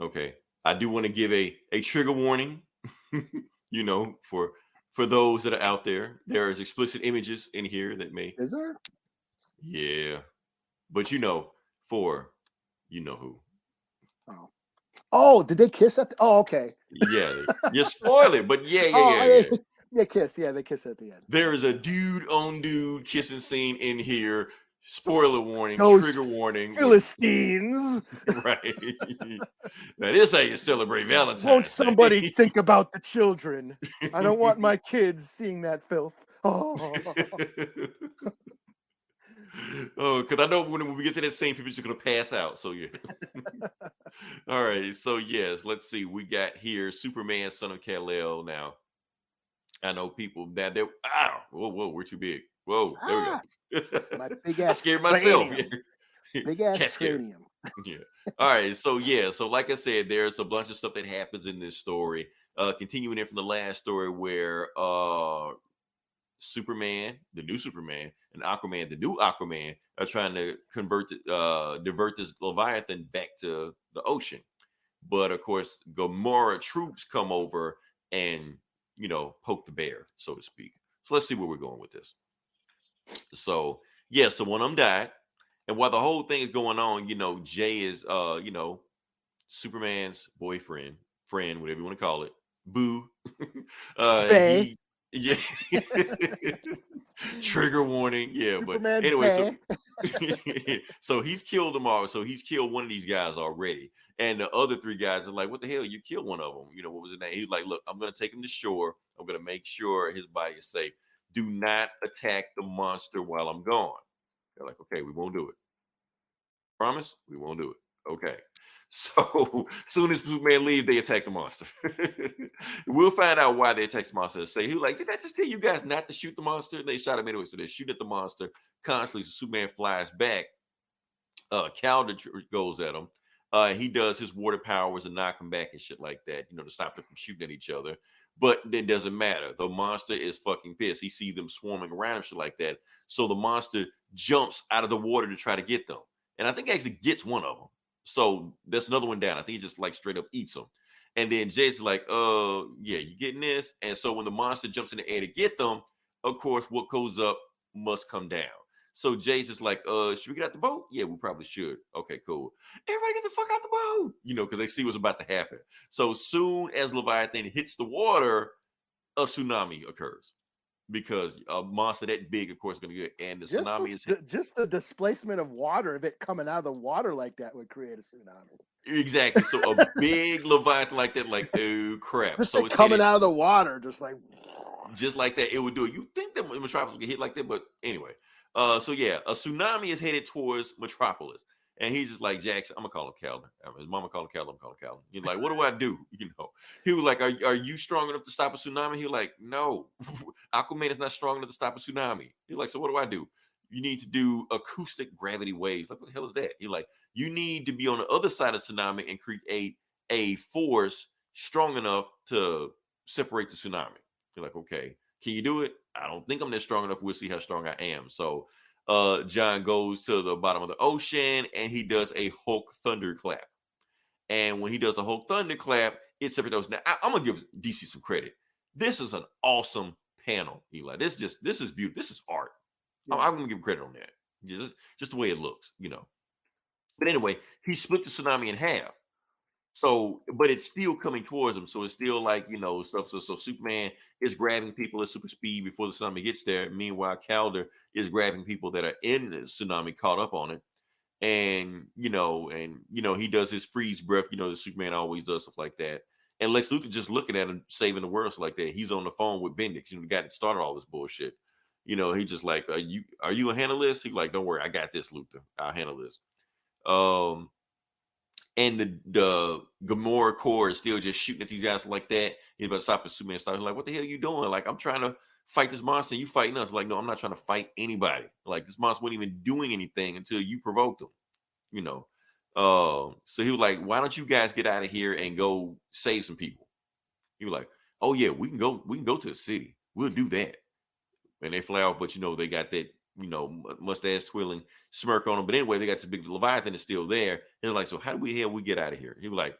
Okay. I do want to give a trigger warning. For those that are out there, there is explicit images in here that may. Is there? Yeah, but for who. Oh, did they kiss at? Okay. Yeah, you spoil it, but yeah. They kiss. Yeah, they kiss at the end. There is a dude on dude kissing scene in here. Spoiler warning, Those trigger warning. Philistines. Right. Now this how you celebrate Valentine. Won't somebody think about the children? I don't want my kids seeing that filth. Oh, because I know when we get to that scene, people are just gonna pass out. So yeah. All right. So yes, let's see. We got here Superman, Son of Kal-El. Now, I know people that they're whoa, we're too big. Whoa, there we go. My big ass. I scared myself. Big ass cranium. Yeah. All right. So like I said, there's a bunch of stuff that happens in this story. Continuing in from the last story where Superman, the new Superman, and Aquaman, the new Aquaman, are trying to divert this Leviathan back to the ocean. But of course, Gamora troops come over and poke the bear, so to speak. So let's see where we're going with this. So one of them died, and while the whole thing is going on, Jay is Superman's boyfriend, friend, whatever you want to call it, boo. Trigger warning, yeah. Superman, but anyway, so he's killed them all. So he's killed one of these guys already, and the other 3 guys are like, "What the hell? You killed one of them? What was his name?" He's like, "Look, I'm gonna take him to shore. I'm gonna make sure his body is safe. Do not attack the monster while I'm gone." They're like, "Okay, we won't do it. Promise? We won't do it." Okay. So soon as Superman leaves, they attack the monster. We'll find out why they attack the monster. Say, he was like, "Did I just tell you guys not to shoot the monster?" They shot him anyway. So they shoot at the monster constantly. So Superman flies back. Kal goes at him. He does his water powers and knock him back and shit like that, to stop them from shooting at each other. But it doesn't matter. The monster is fucking pissed. He sees them swarming around and shit like that. So the monster jumps out of the water to try to get them. And I think he actually gets one of them. So that's another one down. I think he just like straight up eats them. And then Jason's like, yeah, you getting this? And so when the monster jumps in the air to get them, of course, what goes up must come down. So Jason's like, should we get out the boat? Yeah, we probably should. Okay, cool. Everybody get the fuck out the boat, because they see what's about to happen. So soon as Leviathan hits the water, a tsunami occurs. Because a monster that big, of course, is going to get, and the tsunami is hit. Just the displacement of water, of it coming out of the water like that would create a tsunami. Exactly. So a big Leviathan like that, like, oh crap. Just so it's coming out of the water, just like that, it would do it. You think that Metropolis would get hit like that, but anyway. So yeah, a tsunami is headed towards Metropolis. And he's just like, "Jackson, I'm gonna call him Calvin." His mama called him Calvin. I'm calling Calvin. He's like, "What do I do?" He was like, "Are you strong enough to stop a tsunami?" He was like, "No, Aquaman is not strong enough to stop a tsunami." He's like, "So what do I do?" "You need to do acoustic gravity waves." Like, what the hell is that? He's like, "You need to be on the other side of the tsunami and create a force strong enough to separate the tsunami." You're like, "Okay, can you do it?" "I don't think I'm that strong enough. We'll see how strong I am." So John goes to the bottom of the ocean and he does a Hulk thunderclap. And when he does a Hulk thunderclap, it separates. Now I'm gonna give DC some credit. This is an awesome panel, Eli. This is beautiful. This is art. Yeah. I'm gonna give him credit on that. Just the way it looks, But anyway, he split the tsunami in half. So, but it's still coming towards him. So it's still like, stuff. So Superman is grabbing people at super speed before the tsunami gets there. Meanwhile, Calder is grabbing people that are in the tsunami caught up on it. And he does his freeze breath, the Superman always does stuff like that. And Lex Luthor just looking at him saving the world like that. He's on the phone with Bendix, the guy that started all this bullshit. He just like, are you gonna handle this? He's like, don't worry, I got this, Luthor. I'll handle this. And the Gamora Corps is still just shooting at these guys like that. He's about to stop and Superman starts like, what the hell are you doing? Like, I'm trying to fight this monster and you fighting us. Like, no, I'm not trying to fight anybody. Like, this monster wasn't even doing anything until you provoked him, So he was like, why don't you guys get out of here and go save some people? He was like, oh yeah, we can go to the city. We'll do that. And they fly off, but they got that, mustache twirling smirk on them. But anyway, they got the big Leviathan is still there. They're like, so how do we get out of here? He was like,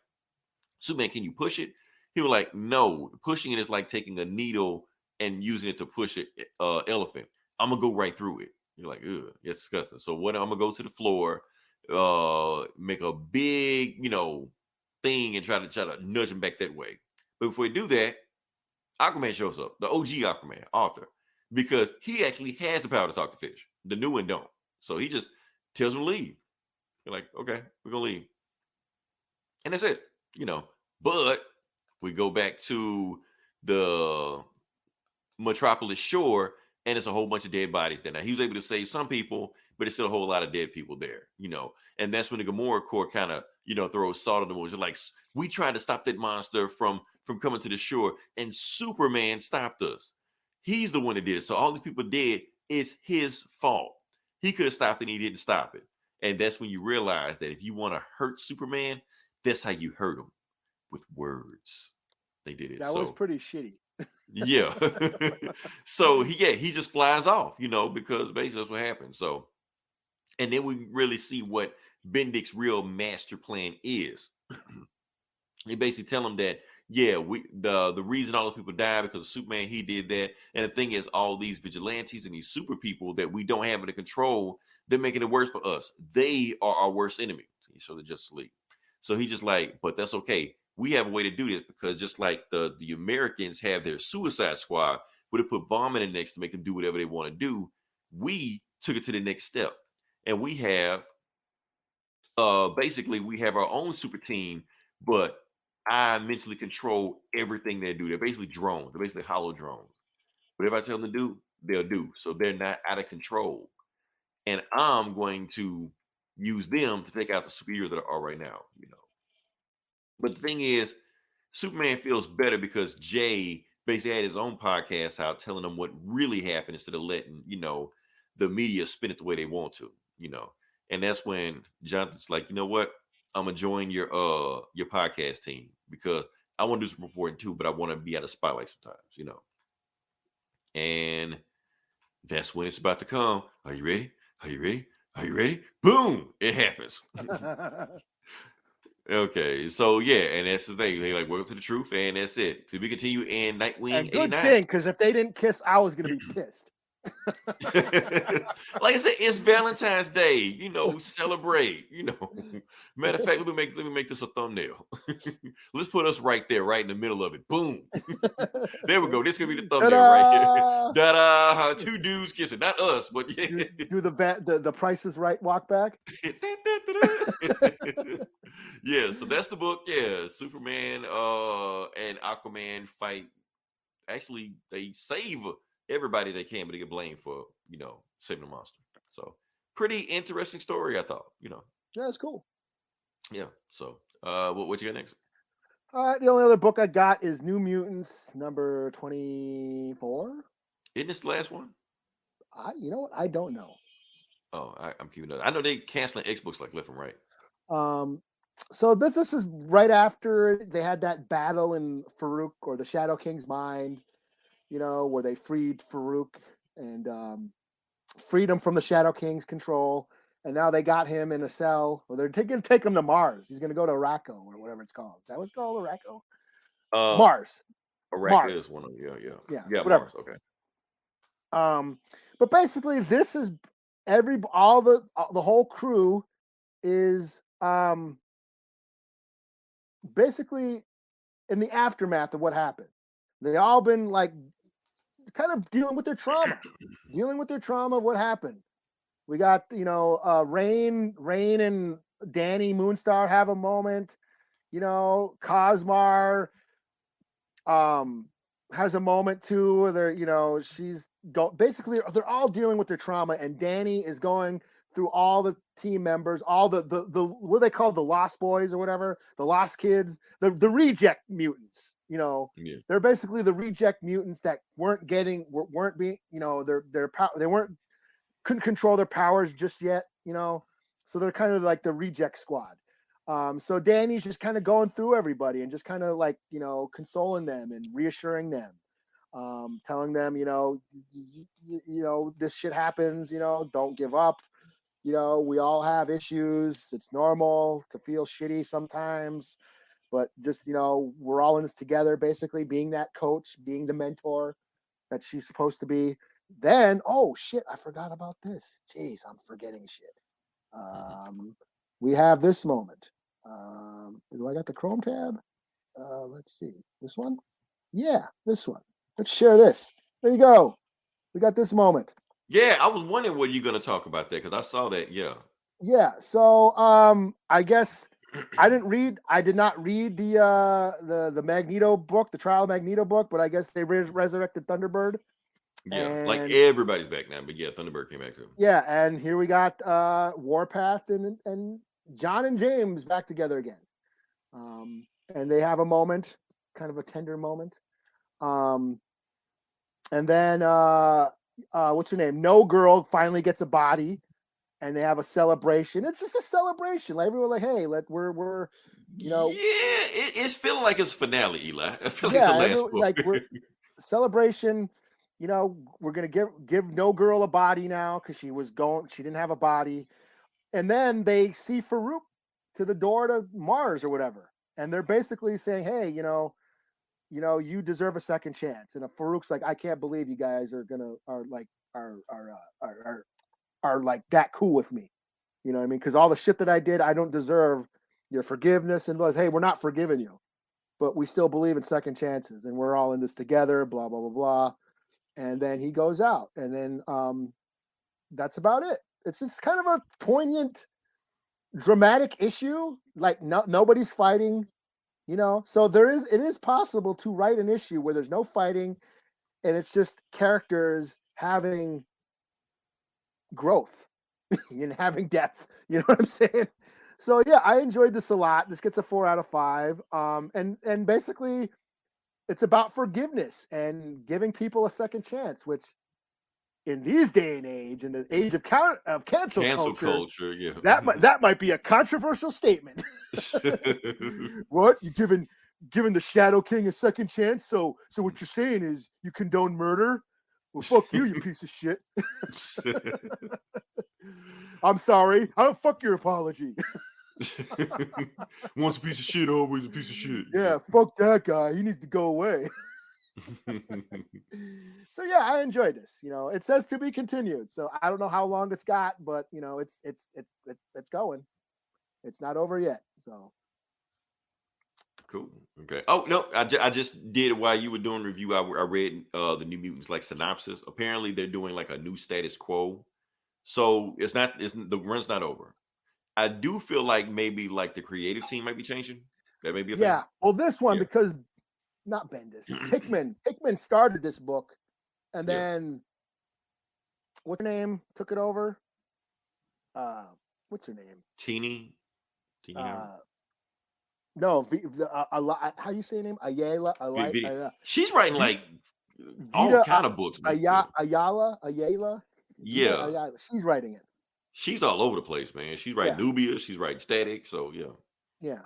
Superman, can you push it? He was like, no, pushing it is like taking a needle and using it to push an elephant. I'm gonna go right through it. You're like, ugh, it's disgusting. So what? I'm gonna go to the floor, make a big, thing and try to nudge him back that way. But before we do that, Aquaman shows up, the OG Aquaman, Arthur, because he actually has the power to talk to fish. The new one don't. So he just tells him to leave. You're like, okay, we're gonna leave. And that's it, But we go back to the Metropolis shore, and it's a whole bunch of dead bodies there. Now he was able to save some people, but it's still a whole lot of dead people there, And that's when the Gamora Corps kind of, throws salt on the wounds. Like, we tried to stop that monster from coming to the shore, and Superman stopped us. He's the one that did it. So all these people dead is his fault. He could have stopped it and he didn't stop it. And that's when you realize that if you want to hurt Superman, that's how you hurt him, with words. They did it. That was pretty shitty. Yeah. So he just flies off, because basically that's what happened. So, and then we really see what Bendix's real master plan is. They basically tell him that, the reason all those people died because of Superman, he did that. And the thing is, all these vigilantes and these super people that we don't have under control, they're making it worse for us. They are our worst enemy. So they just sleep. So he just like, but that's okay. We have a way to do this, because just like the Americans have their Suicide Squad, where they put bomb in the necks to make them do whatever they want to do. We took it to the next step, and we have basically we have our own super team, but I mentally control everything they do. They're basically drones. They're basically hollow drones. Whatever I tell them to do, they'll do. So they're not out of control. And I'm going to use them to take out the superheroes that are right now, But the thing is, Superman feels better because Jay basically had his own podcast out telling them what really happened instead of letting, the media spin it the way they want to, And that's when Jonathan's like, you know what? I'm gonna join your podcast team, because I want to do some reporting too, but I want to be out of spotlight sometimes, And that's when it's about to come. Are you ready? Are you ready? Are you ready? Boom! It happens. Okay, so and that's the thing. They like, welcome to the truth, and that's it. So we continue in Nightwing and good 89. thing, because if they didn't kiss, I was gonna be pissed. Like I said, it's Valentine's Day. Celebrate. Matter of fact, let me make this a thumbnail. Let's put us right there, right in the middle of it. Boom. There we go. This is gonna be the thumbnail right here. Da-da! Two dudes kissing, not us, but Do the Price is Right walk back. Yeah, so that's the book. Yeah, Superman and Aquaman fight. Actually, they save everybody they can, but they get blamed for, saving the monster. So pretty interesting story, I thought, Yeah, it's cool. Yeah. So what you got next? The only other book I got is New Mutants number 24. Isn't this the last one? You know what? I don't know. Oh, I'm keeping up. I know they canceling X books like left and right. So this is right after they had that battle in Farouk, or the Shadow King's mind, where they freed Farouk and freed him from the Shadow King's control. And now they got him in a cell, or they're going to take him to Mars. He's going to go to Araco, or whatever it's called. Is that what it's called, Araco? Mars. Araco is one of them. Yeah, whatever. Mars. Okay. But basically, this is the whole crew is basically in the aftermath of what happened. They all been like kind of dealing with their trauma of what happened. We got, Rain and Danny Moonstar have a moment. Cosmar has a moment too where they're, basically they're all dealing with their trauma, and Danny is going through all the team members, all the what they call the Lost Boys or whatever, the Lost Kids, the reject mutants. Yeah. They're basically the reject mutants that weren't being, couldn't control their powers just yet, so they're kind of like the reject squad. So Danny's just kind of going through everybody and just kind of like, consoling them and reassuring them, telling them, this shit happens, don't give up. We all have issues. It's normal to feel shitty sometimes, but just, we're all in this together, basically being that coach, being the mentor that she's supposed to be. Then, oh shit, I forgot about this. Jeez, I'm forgetting shit. We have this moment. Do I got the Chrome tab? Let's see. This one? Yeah, this one. Let's share this. There you go. We got this moment. Yeah, I was wondering what you're gonna talk about that because I saw that. Yeah. Yeah. So I guess I did not read the Magneto book, the Trial of Magneto book, but I guess they resurrected Thunderbird. Yeah, like everybody's back now, but yeah, Thunderbird came back too. Yeah, and here we got Warpath and John and James back together again. And they have a moment, kind of a tender moment. And then what's her name? No Girl finally gets a body, and they have a celebration. It's just a celebration. Like everyone, like, hey, we're Yeah, it's feeling like it's finale, Eli. I feel like it's the last book. like we're celebration. We're gonna give No Girl a body now because she didn't have a body. And then they see Farouk to the door to Mars or whatever. And they're basically saying, hey, you deserve a second chance. And Farouk's like, I can't believe you guys are like that cool with me. You know what I mean? Because all the shit that I did, I don't deserve your forgiveness. And we're not forgiving you, but we still believe in second chances, and we're all in this together, blah, blah, blah, blah. And then he goes out, and then that's about it. It's just kind of a poignant, dramatic issue. Like nobody's fighting, So it is possible to write an issue where there's no fighting, and it's just characters having growth and having depth. You know what I'm saying? So yeah, I enjoyed this a lot. This gets a 4 out of 5. And basically, it's about forgiveness and giving people a second chance, which in these day and age, in the age of cancel culture, yeah, that might be a controversial statement. What, you giving the Shadow King a second chance? So what you're saying is you condone murder? Well, fuck you, you piece of shit. I'm sorry. I don't fuck your apology. Once a piece of shit, always a piece of shit. Yeah, fuck that guy. He needs to go away. So yeah, I enjoyed this. It says to be continued. So I don't know how long it's got, but it's going. It's not over yet. So cool. Okay. Oh no, I just did while you were doing review. I read the New Mutants like synopsis. Apparently, they're doing like a new status quo. So the run's not over. I do feel like maybe like the creative team might be changing. That may be a thing. Yeah. Well, this one because not Bendis, Hickman started this book, and then what's her name took it over? What's her name? Teeny. No, how you say her name? Ayala. She's writing like all kind of books. Ayala. Yeah. Ayala. She's writing it. She's all over the place, man. She's writing Nubia. She's writing Static. So yeah. Yeah.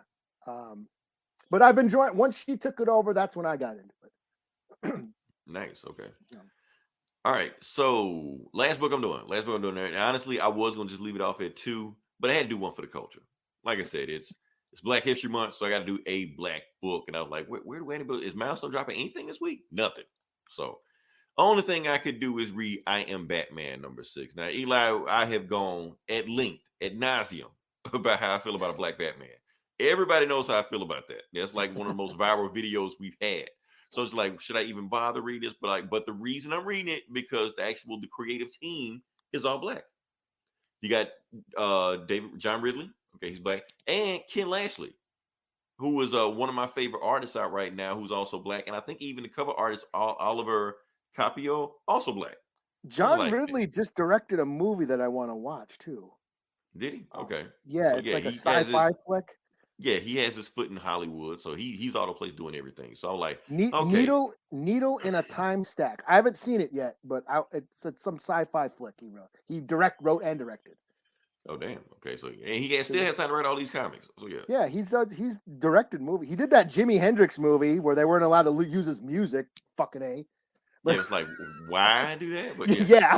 But I've enjoyed. Once she took it over, that's when I got into it. Nice. Okay. Yeah. All right. So last book I'm doing. And honestly, I was gonna just leave it off at 2, but I had to do one for the culture. Like I said, it's Black History Month, so I got to do a Black book. And I was like, where do anybody? Is Milestone dropping anything this week? Nothing. So only thing I could do is read I Am Batman #6. Now, Eli, I have gone at length, ad nauseum, about how I feel about a Black Batman. Everybody knows how I feel about that. That's like one of the most viral videos we've had. So it's like, should I even bother reading this? But the reason I'm reading it because the creative team is all black. You got John Ridley, okay, he's black, and Ken Lashley, who is one of my favorite artists out right now, who's also black, and I think even the cover artist Oliver Capio, also black. John Ridley just directed a movie that I want to watch too. Did he? Okay. Yeah, So, it's like a sci-fi flick. Yeah, he has his foot in Hollywood, so he's all the place doing everything. So I'm like, Needle in a Time Stack. I haven't seen it yet, but it's some sci-fi flick he wrote. He wrote and directed. Oh damn. Okay, so and he still has time to write all these comics. So yeah. Yeah, he's directed movie. He did that Jimi Hendrix movie where they weren't allowed to use his music. Fucking A. Yeah, it's like, why do that? But yeah.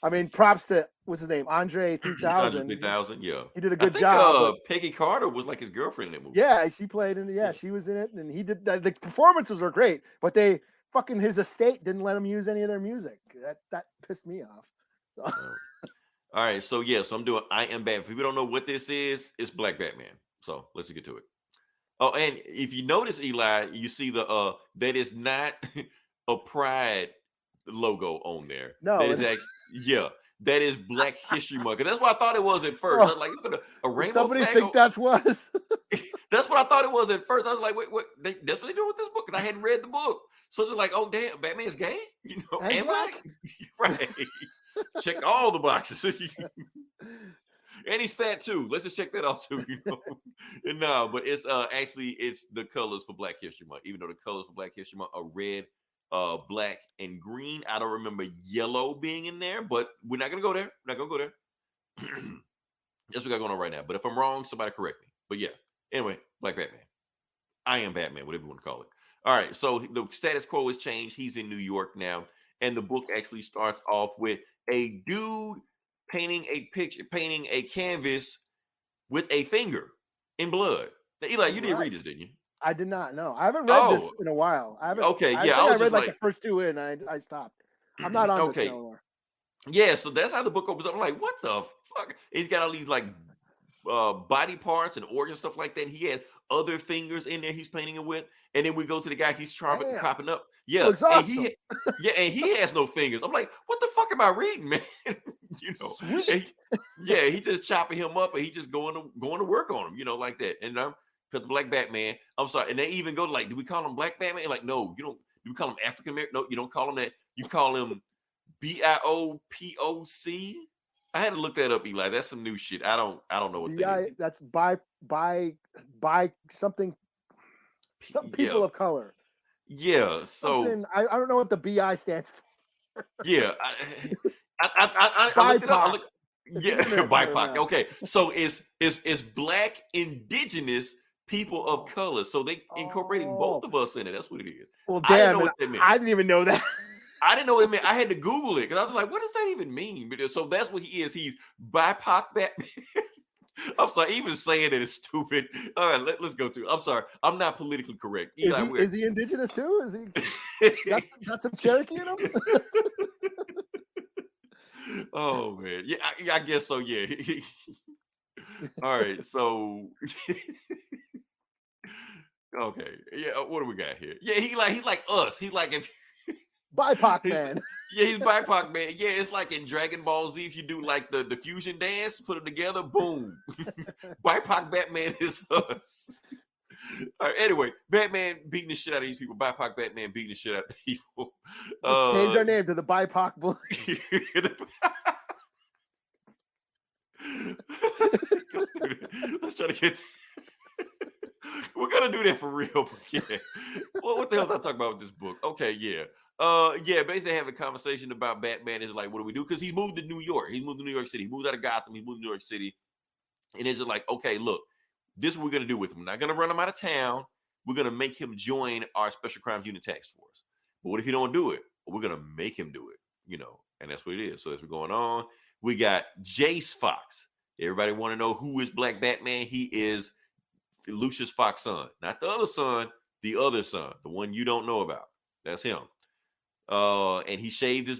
I mean, props to what's his name, Andre 3000. Andre 3000, yeah. He did a good job. Peggy Carter was like his girlfriend in that movie. Yeah, she played in it. Yeah, she was in it, and he did. The performances were great, but his estate didn't let him use any of their music. That pissed me off. All right, so I'm doing I Am Batman. If people don't know what this is, it's Black Batman. So let's get to it. Oh, and if you notice, Eli, you see that is not a Pride logo on there. No, that is actually that is Black History Month. That's what I thought it was at first. I was like, you put a rainbow. Somebody think that was? That's what I thought it was at first. I was like, wait, that's what they do with this book because I hadn't read the book. So it's like, oh damn, Batman's gay, and black, right? Check all the boxes. And he's fat too. Let's just check that out too, No, but it's it's the colors for Black History Month. Even though the colors for Black History Month are red, black, and green. I don't remember yellow being in there, but we're not gonna go there. We're not gonna go there. That's what we got going on right now. But if I'm wrong, somebody correct me. But yeah. Anyway, Black Batman. I Am Batman, whatever you want to call it. All right. So the status quo has changed. He's in New York now, and the book actually starts off with a dude painting a canvas with a finger in blood. Now, Eli, you didn't read this, didn't you? I did not. No, I haven't read this in a while. I haven't. Okay, I read like the first two in. I stopped. I'm not on this anymore. Yeah, so that's how the book opens up. I'm like, what the fuck? He's got all these like body parts and organ stuff like that. And he has other fingers in there he's painting it with. And then we go to the guy he's chopping up. Yeah, looks awesome. And he has no fingers. I'm like, what the fuck am I reading, man? Sweet. He just chopping him up and he just going to work on him, like that. And because the Black Batman, I'm sorry, and they even go to like, do we call him Black Batman? Like, no, you don't. Do we call him African American? No, you don't call him that. You call him BIPOC. I had to look that up, Eli. That's some new shit. I don't know what that is. That's by something. Some people of color. Yeah. So I don't know what the BI stands for. Yeah. I looked it up. Yeah, BIPOC. Okay. So it's Black Indigenous People of Color. So they incorporating both of us in it. That's what it is. Well, damn, I didn't know what that meant. I didn't even know that. I didn't know what it meant. I had to Google it because I was like, what does that even mean? So that's what he is. He's BIPOC Batman. I'm sorry, even saying it is stupid. All right, let's go through. I'm sorry, I'm not politically correct. Is he indigenous too? Is he got some Cherokee in him? Oh man, yeah, I guess so. Yeah. All right, so okay, yeah. What do we got here? Yeah, he's like us. He's like if. BIPOC man. Yeah, he's BIPOC man. Yeah, it's like in Dragon Ball Z. If you do like the fusion dance, put them together, boom. BIPOC Batman is us. All right, anyway, Batman beating the shit out of these people. BIPOC Batman beating the shit out of people. Let's change our name to the BIPOC Bully. Let's try to get. We're gonna do that for real. But yeah. Well, what the hell is I talking about with this book? Okay, yeah. Basically have a conversation about Batman is like, what do we do? Because he moved to New York. He moved to New York City. He moved out of Gotham. He moved to New York City. And it's just like, okay, look, this is what we're going to do with him. We're not going to run him out of town. We're going to make him join our Special Crimes Unit Task Force. But what if he don't do it? Well, we're going to make him do it, and that's what it is. So as we're going on, we got Jace Fox. Everybody want to know who is Black Batman? He is Lucius Fox's son. Not the other son, the one you don't know about. That's him. And he shaved his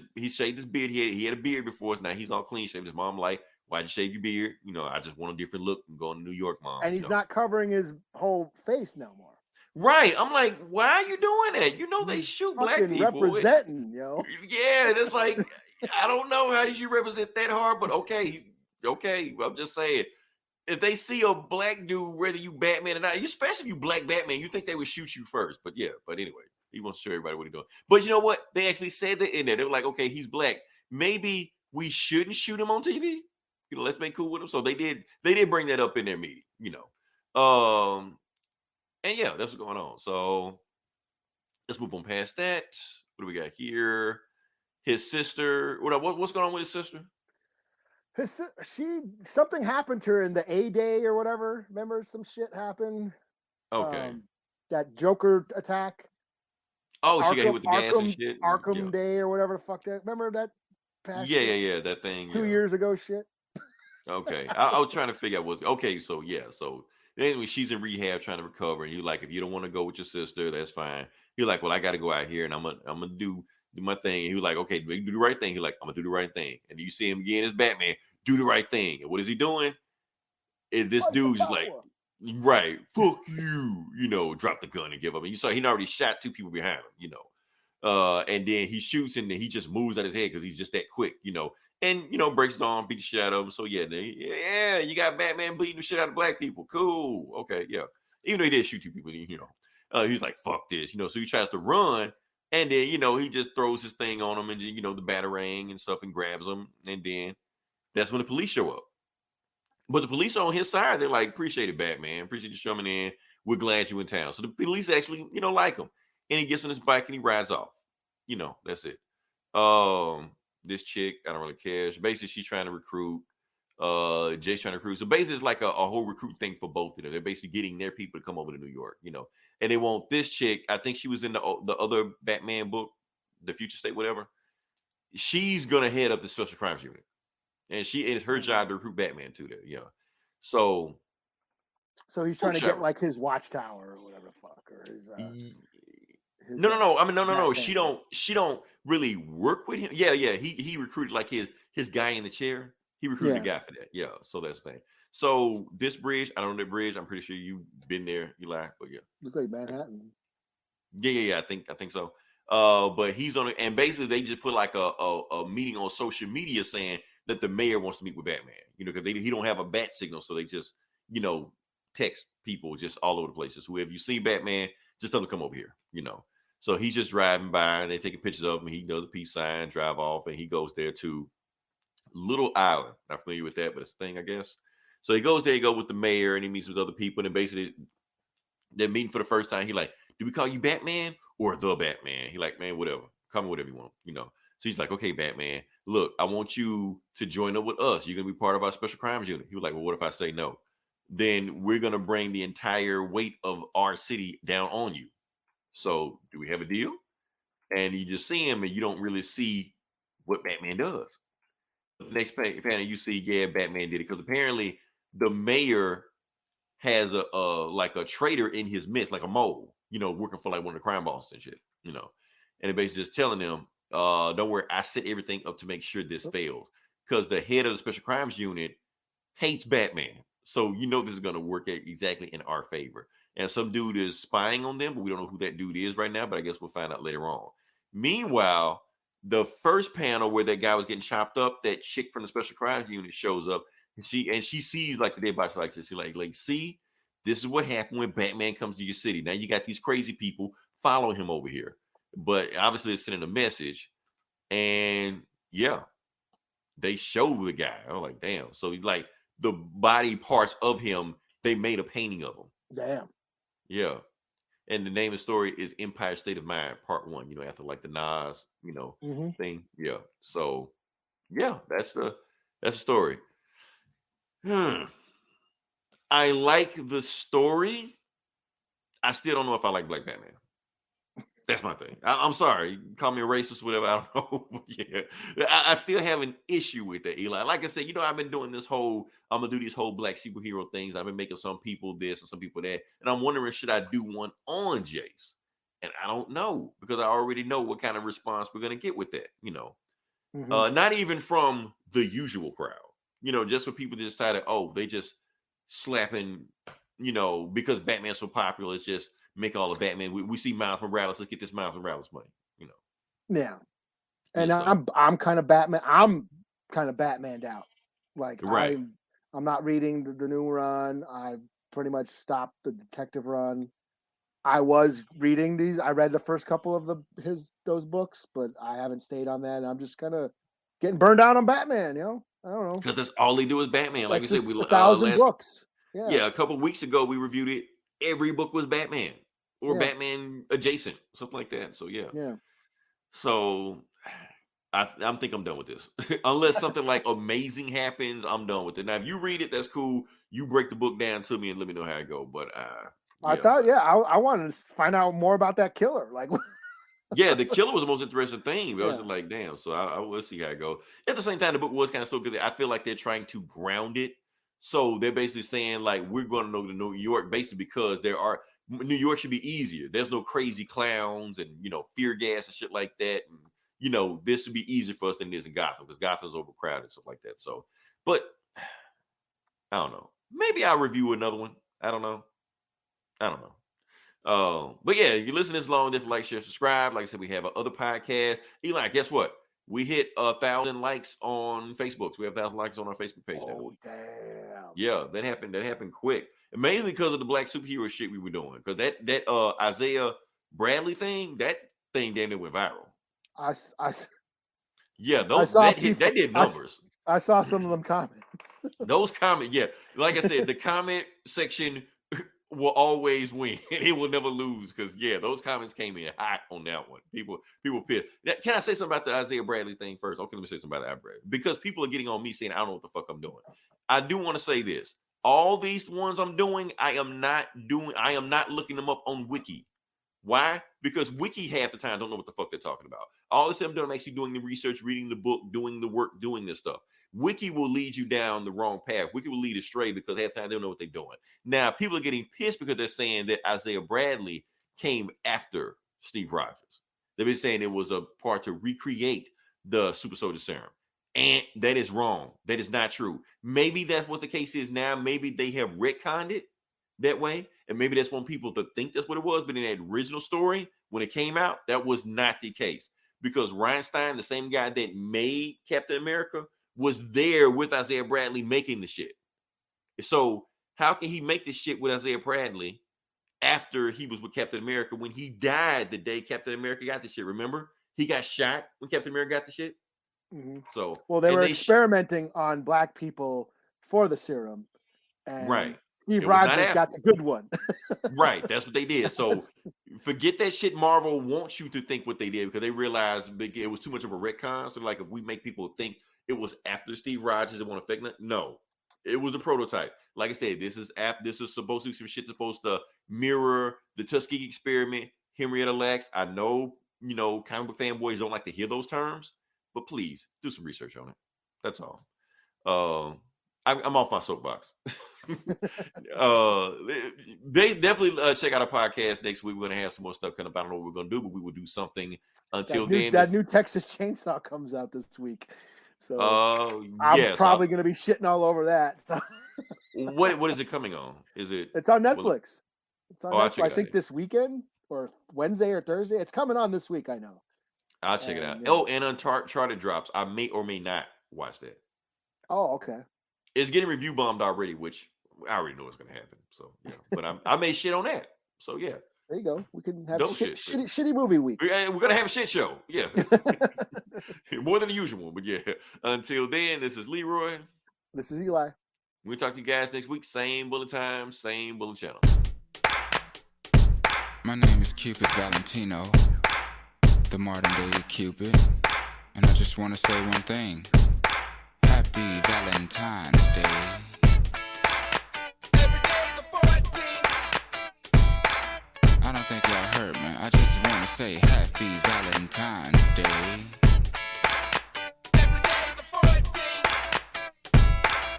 beard. He had a beard before, so now he's all clean shaved. His mom like, Why'd you shave your beard? You know, I just want a different look and going to New York, Mom. And he's not covering his whole face no more. Right. I'm like, why are you doing that? You know, they shoot black Fucking people. representing, yo. Yeah, it's like, I don't know how you represent that hard, but okay. I'm just saying. If they see a black dude, whether you Batman or not, especially if you black Batman, you think they would shoot you first. But yeah, but anyway, he wants to show everybody what he's doing. But you know what? They actually said that in there. They were like, okay, he's black. Maybe we shouldn't shoot him on TV. You know, let's make cool with him. So they did bring that up in their meeting, you know. And yeah, that's what's going on. So let's move on past that. What do we got here? His sister. What's going on with his sister? Something happened to her in the A-Day or whatever. Remember, some shit happened. Okay. That Joker attack. Oh, she got hit with the gas and shit. Arkham Day or whatever the fuck that. Remember that? Yeah, that thing. 2 years ago, shit. Okay, I was trying to figure out what. Okay, so yeah, so anyway, she's in rehab trying to recover, and you're like, if you don't want to go with your sister, that's fine. You're like, well, I got to go out here, and I'm gonna do my thing. And he was like, okay, do the right thing. He's like, I'm gonna do the right thing. And you see him again as Batman, do the right thing. And what is he doing? And this dude's just like, right, fuck you, you know, drop the gun and give up. And you saw he already shot 2 people behind him, you know. And then he shoots and then he just moves out his head because he's just that quick, you know. And you know, breaks his arm, beat the shit out of him. So yeah, you got Batman bleeding the shit out of black people. Cool, okay, yeah. Even though he did shoot 2 people, you know, he's like, fuck this, you know. So he tries to run, and then you know he just throws his thing on him, and you know the batarang and stuff, and grabs him, and then that's when the police show up. But the police are on his side. They're like, appreciate it, Batman. Appreciate you coming in. We're glad you in town. So the police actually, you know, like him, and he gets on his bike and he rides off. You know, that's it. This chick, I don't really care. Basically, she's trying to recruit. Jay's trying to recruit. So basically, it's like a whole recruit thing for both of them. They're basically getting their people to come over to New York, you know. And they want this chick. I think she was in the other Batman book, the Future State, whatever. She's gonna head up the Special Crimes Unit, and it's her job to recruit Batman to there. Yeah. So he's trying to get like his watchtower or whatever the fuck, or his. No. I mean, no. She don't really work with him. Yeah. He recruited like his guy in the chair. He recruited a guy for that. Yeah. So that's the thing. So this bridge, I don't know the bridge. I'm pretty sure you've been there, Eli. But yeah, it's like Manhattan. Yeah. I think so. But he's on it, and basically they just put like a meeting on social media saying that the mayor wants to meet with Batman. You know, because he don't have a bat signal, so they just text people just all over the places. Whoever you see Batman, just tell them to come over here. You know. So he's just driving by, and they taking pictures of him. He does a peace sign, drive off, and he goes there to Little Island. Not familiar with that, but it's a thing, I guess. So he goes there, he goes with the mayor, and he meets with other people. And basically, they're meeting for the first time. He like, do we call you Batman or the Batman? He like, man, whatever. Call me whatever you want, you know. So he's like, okay, Batman, look, I want you to join up with us. You're going to be part of our Special Crimes Unit. He was like, well, what if I say no? Then we're going to bring the entire weight of our city down on you. So do we have a deal? And you just see him and you don't really see what Batman does. The next panel you see, yeah, Batman did it. Because apparently the mayor has a traitor in his midst, like a mole, you know, working for like one of the crime bosses and shit, you know. And it basically just telling them, don't worry, I set everything up to make sure this fails. Because the head of the Special Crimes Unit hates Batman. So you know this is going to work exactly in our favor. And some dude is spying on them, but we don't know who that dude is right now, but I guess we'll find out later on. Meanwhile, the first panel where that guy was getting chopped up, that chick from the Special Crimes Unit shows up, and she sees like the dead body like this. She's like, see, this is what happened when Batman comes to your city. Now you got these crazy people following him over here. But obviously it's sending a message. And yeah, they show the guy. I'm like, damn. So like the body parts of him, they made a painting of him. Damn. Yeah. And the name of the story is Empire State of Mind, Part 1, you know, after like the Nas, you know, thing. Yeah. So yeah, that's the story. I like the story. I still don't know if I like Black Batman. That's my thing. I'm sorry. Call me a racist, whatever. I don't know. Yeah. I still have an issue with that, Eli. Like I said, you know, I've been doing I'm going to do these whole black superhero things. I've been making some people this and some people that. And I'm wondering, should I do one on Jace? And I don't know, because I already know what kind of response we're going to get with that, you know. Not even from the usual crowd. just for people to decide that, they just slapping, because Batman's so popular, it's just make all the Batman. We see Miles Morales, let's get this Miles Morales money, Yeah. And Yeah, so- I'm kind of Batman. I'm kind of Batmaned out. Like Right. I'm not reading the new run. I pretty much stopped the detective run. I was reading these. I read the first couple of those books, but I haven't stayed on that. And I'm just kind of getting burned out on Batman. I don't know. Because that's all they do is Batman. Like That's I said, just we 1,000 books. Yeah, a couple weeks ago we reviewed it. Every book was Batman or Yeah. Batman adjacent, something like that. So yeah. Yeah. So I think I'm done with this. Unless something like amazing happens, I'm done with it. Now, if you read it, that's cool. You break the book down to me and let me know how it go. But I thought, I wanted to find out more about that killer. Like, yeah, the killer was the most interesting thing. I was Yeah. just like, damn. So I will see how it goes. At the same time, the book was kind of still good. I feel like they're trying to ground it. So they're basically saying, like, we're going to know the New York basically because New York should be easier. There's no crazy clowns and, fear gas and shit like that. And, this would be easier for us than it is in Gotham because Gotham's overcrowded and stuff like that. So, but I don't know. Maybe I'll review another one. I don't know. But yeah, you listen this long, if like, share, subscribe. Like I said, we have other podcasts. Eli, guess what? We hit 1,000 likes on Facebook. So we have 1,000 likes on our Facebook page now. oh, damn. Yeah, that happened quick. Mainly because of the black superhero shit we were doing. Because that Isaiah Bradley thing, that thing damn near went viral. Yeah, that did numbers. I saw some of them comments. Those comments, yeah. Like I said, the comment section will always win. It will never lose because those comments came in hot on that one. People pissed. Can I say something about the Isaiah Bradley thing first? Okay, let me say something about that Bradley. Because people are getting on me saying I don't know what the fuck I'm doing. I do want to say this. All these ones I'm doing, I am not looking them up on Wiki. Why? Because Wiki half the time don't know what the fuck they're talking about. All this I'm doing, I'm actually doing the research, reading the book, doing the work, doing this stuff. Wiki will lead you down the wrong path. Wiki will lead astray because half the time they don't know what they're doing. Now, people are getting pissed because they're saying that Isaiah Bradley came after Steve Rogers. They've been saying it was a part to recreate the Super Soldier Serum. And that is wrong. That is not true. Maybe that's what the case is now. Maybe they have retconned it that way. And maybe that's when people to think that's what it was. But in that original story, when it came out, that was not the case. Because Reinstein, the same guy that made Captain America, was there with Isaiah Bradley making the shit. So how can he make this shit with Isaiah Bradley after he was with Captain America when he died the day Captain America got the shit? Remember? He got shot when Captain America got the shit. Mm-hmm. So they were experimenting on black people for the serum. And right. Steve Rogers got the good one. Right. That's what they did. So forget that shit Marvel wants you to think what they did because they realized it was too much of a retcon. So like if we make people think it was after Steve Rogers that want to fake it, no. It was a prototype. Like I said, this is supposed to be some shit supposed to mirror the Tuskegee experiment, Henrietta Lacks. I know, comic book fanboys don't like to hear those terms, but please do some research on it. That's all. I'm off my soapbox. They definitely check out our podcast next week. We're gonna have some more stuff coming up. I don't know what we're gonna do, but we will do something until then. That new Texas Chainsaw comes out this week, so I'm probably gonna be shitting all over that. So. What is it coming on? It's on Netflix. It's on Netflix. I think it. This weekend or Wednesday or Thursday. It's coming on this week. I know. I'll check it out. Yeah. Oh, and Uncharted drops. I may or may not watch that. Oh, okay. It's getting review bombed already, which I already know what's going to happen. So, yeah. But I made shit on that. So, yeah. There you go. We can have shitty movie week. We're going to have a shit show. Yeah. More than the usual. But, yeah. Until then, this is Leroy. This is Eli. We'll talk to you guys next week. Same bullet time, same bullet channel. My name is Cupid Valentino, the modern day Cupid. And I just want to say one thing. Happy Valentine's Day. I don't think y'all heard me. I just want to say Happy Valentine's Day.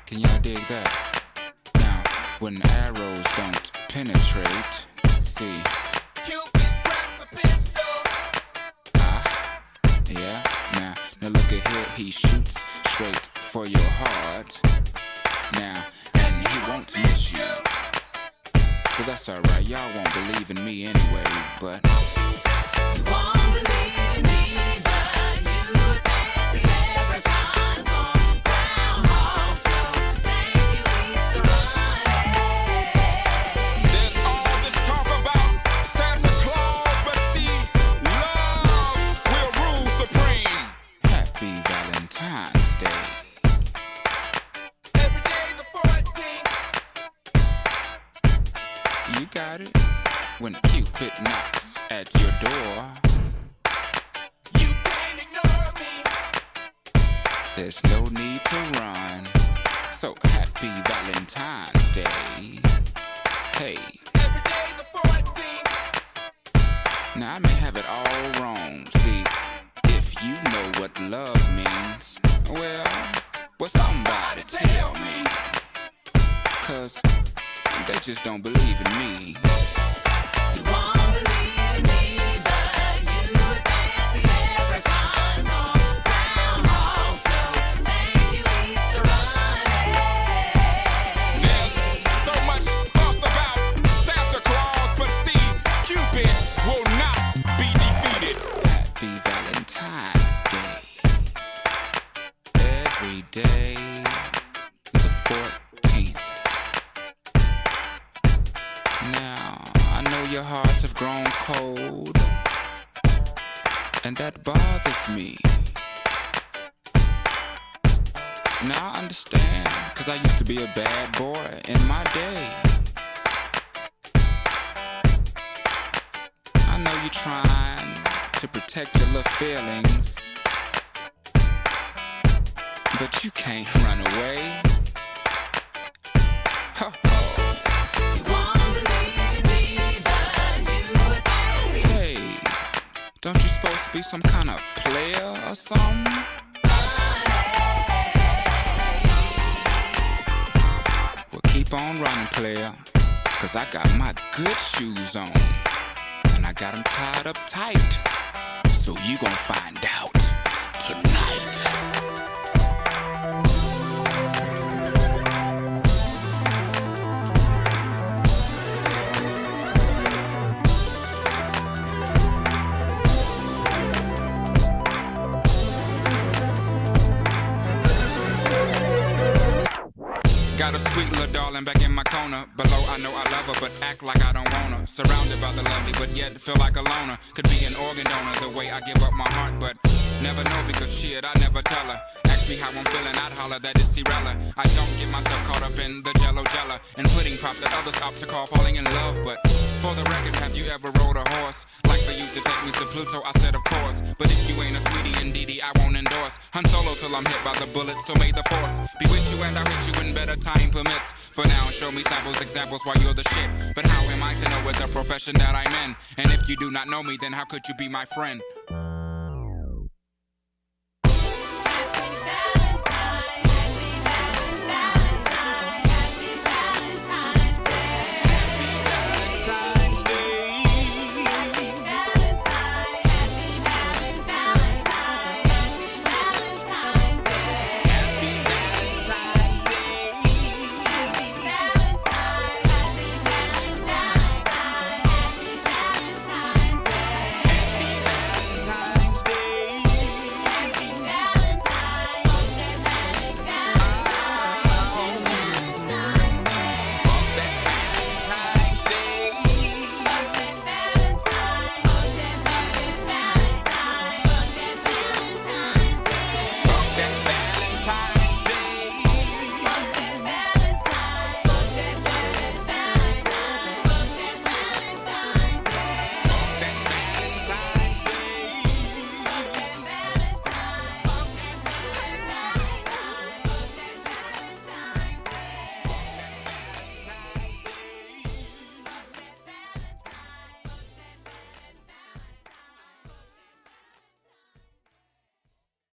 Can y'all dig that? Now, when arrows don't penetrate, see. Cupid grabs the pistol. Yeah, now look at here, he shoots straight for your heart. Now, and he won't miss you. But that's alright, y'all won't believe in me anyway, but You won't believe in me, but you would fancy leprechauns on Groundhog Show. Thank you, Easter Bunny. there's all this talk about Santa Claus, but see, love will rule supreme. Happy Valentine's Day. Every day the 14th. You got it. When Cupid knocks at your door, you can't ignore me. There's no need to run. So happy Valentine's Day. Hey. Every day the 14th. Now I may have it all wrong. See, if you know what love means, well, somebody tell me. 'Cause they just don't believe in me. You won't believe in me, but you would fancy leprechauns on Groundhog Show. Thank you, Easter Bunny. There's so much fuss about Santa Claus, but see, Cupid will not be defeated. Happy Valentine's Day. Every day, the 14th. Now, I know your hearts have grown cold, and that bothers me. Now I understand, 'cause I used to be a bad boy in my day. I know you're trying to protect your little feelings, but you can't run away. Ho ho. You won't believe in me, but you would fancy Hey, don't you supposed to be some kind of player or something? Well, keep on running, player, 'cause I got my good shoes on, and I got them tied up tight, so you gon' find out tonight. Got a sweet little darling back in my corner. Below, I know I love her, but act like I don't want her. Surrounded by the lovely, but yet feel like a loner. Could be an organ donor the way I give up my heart, but never know because shit, I never tell her. Ask me how I'm feeling, I'd holler that it's irrelevant. I don't get myself caught up in the jello and pudding pop that others opt to call falling in love. But for the record, have you ever rode a horse? Like for you to take me to Pluto, I said of course. But if you ain't a sweetie indeedy, I won't endorse. Han Solo till I'm hit by the bullet, so may the force be with you and I'll hit you in better time permits. For now, show me samples, examples why you're the shit. But how am I to know what the profession that I'm in? And if you do not know me, then how could you be my friend?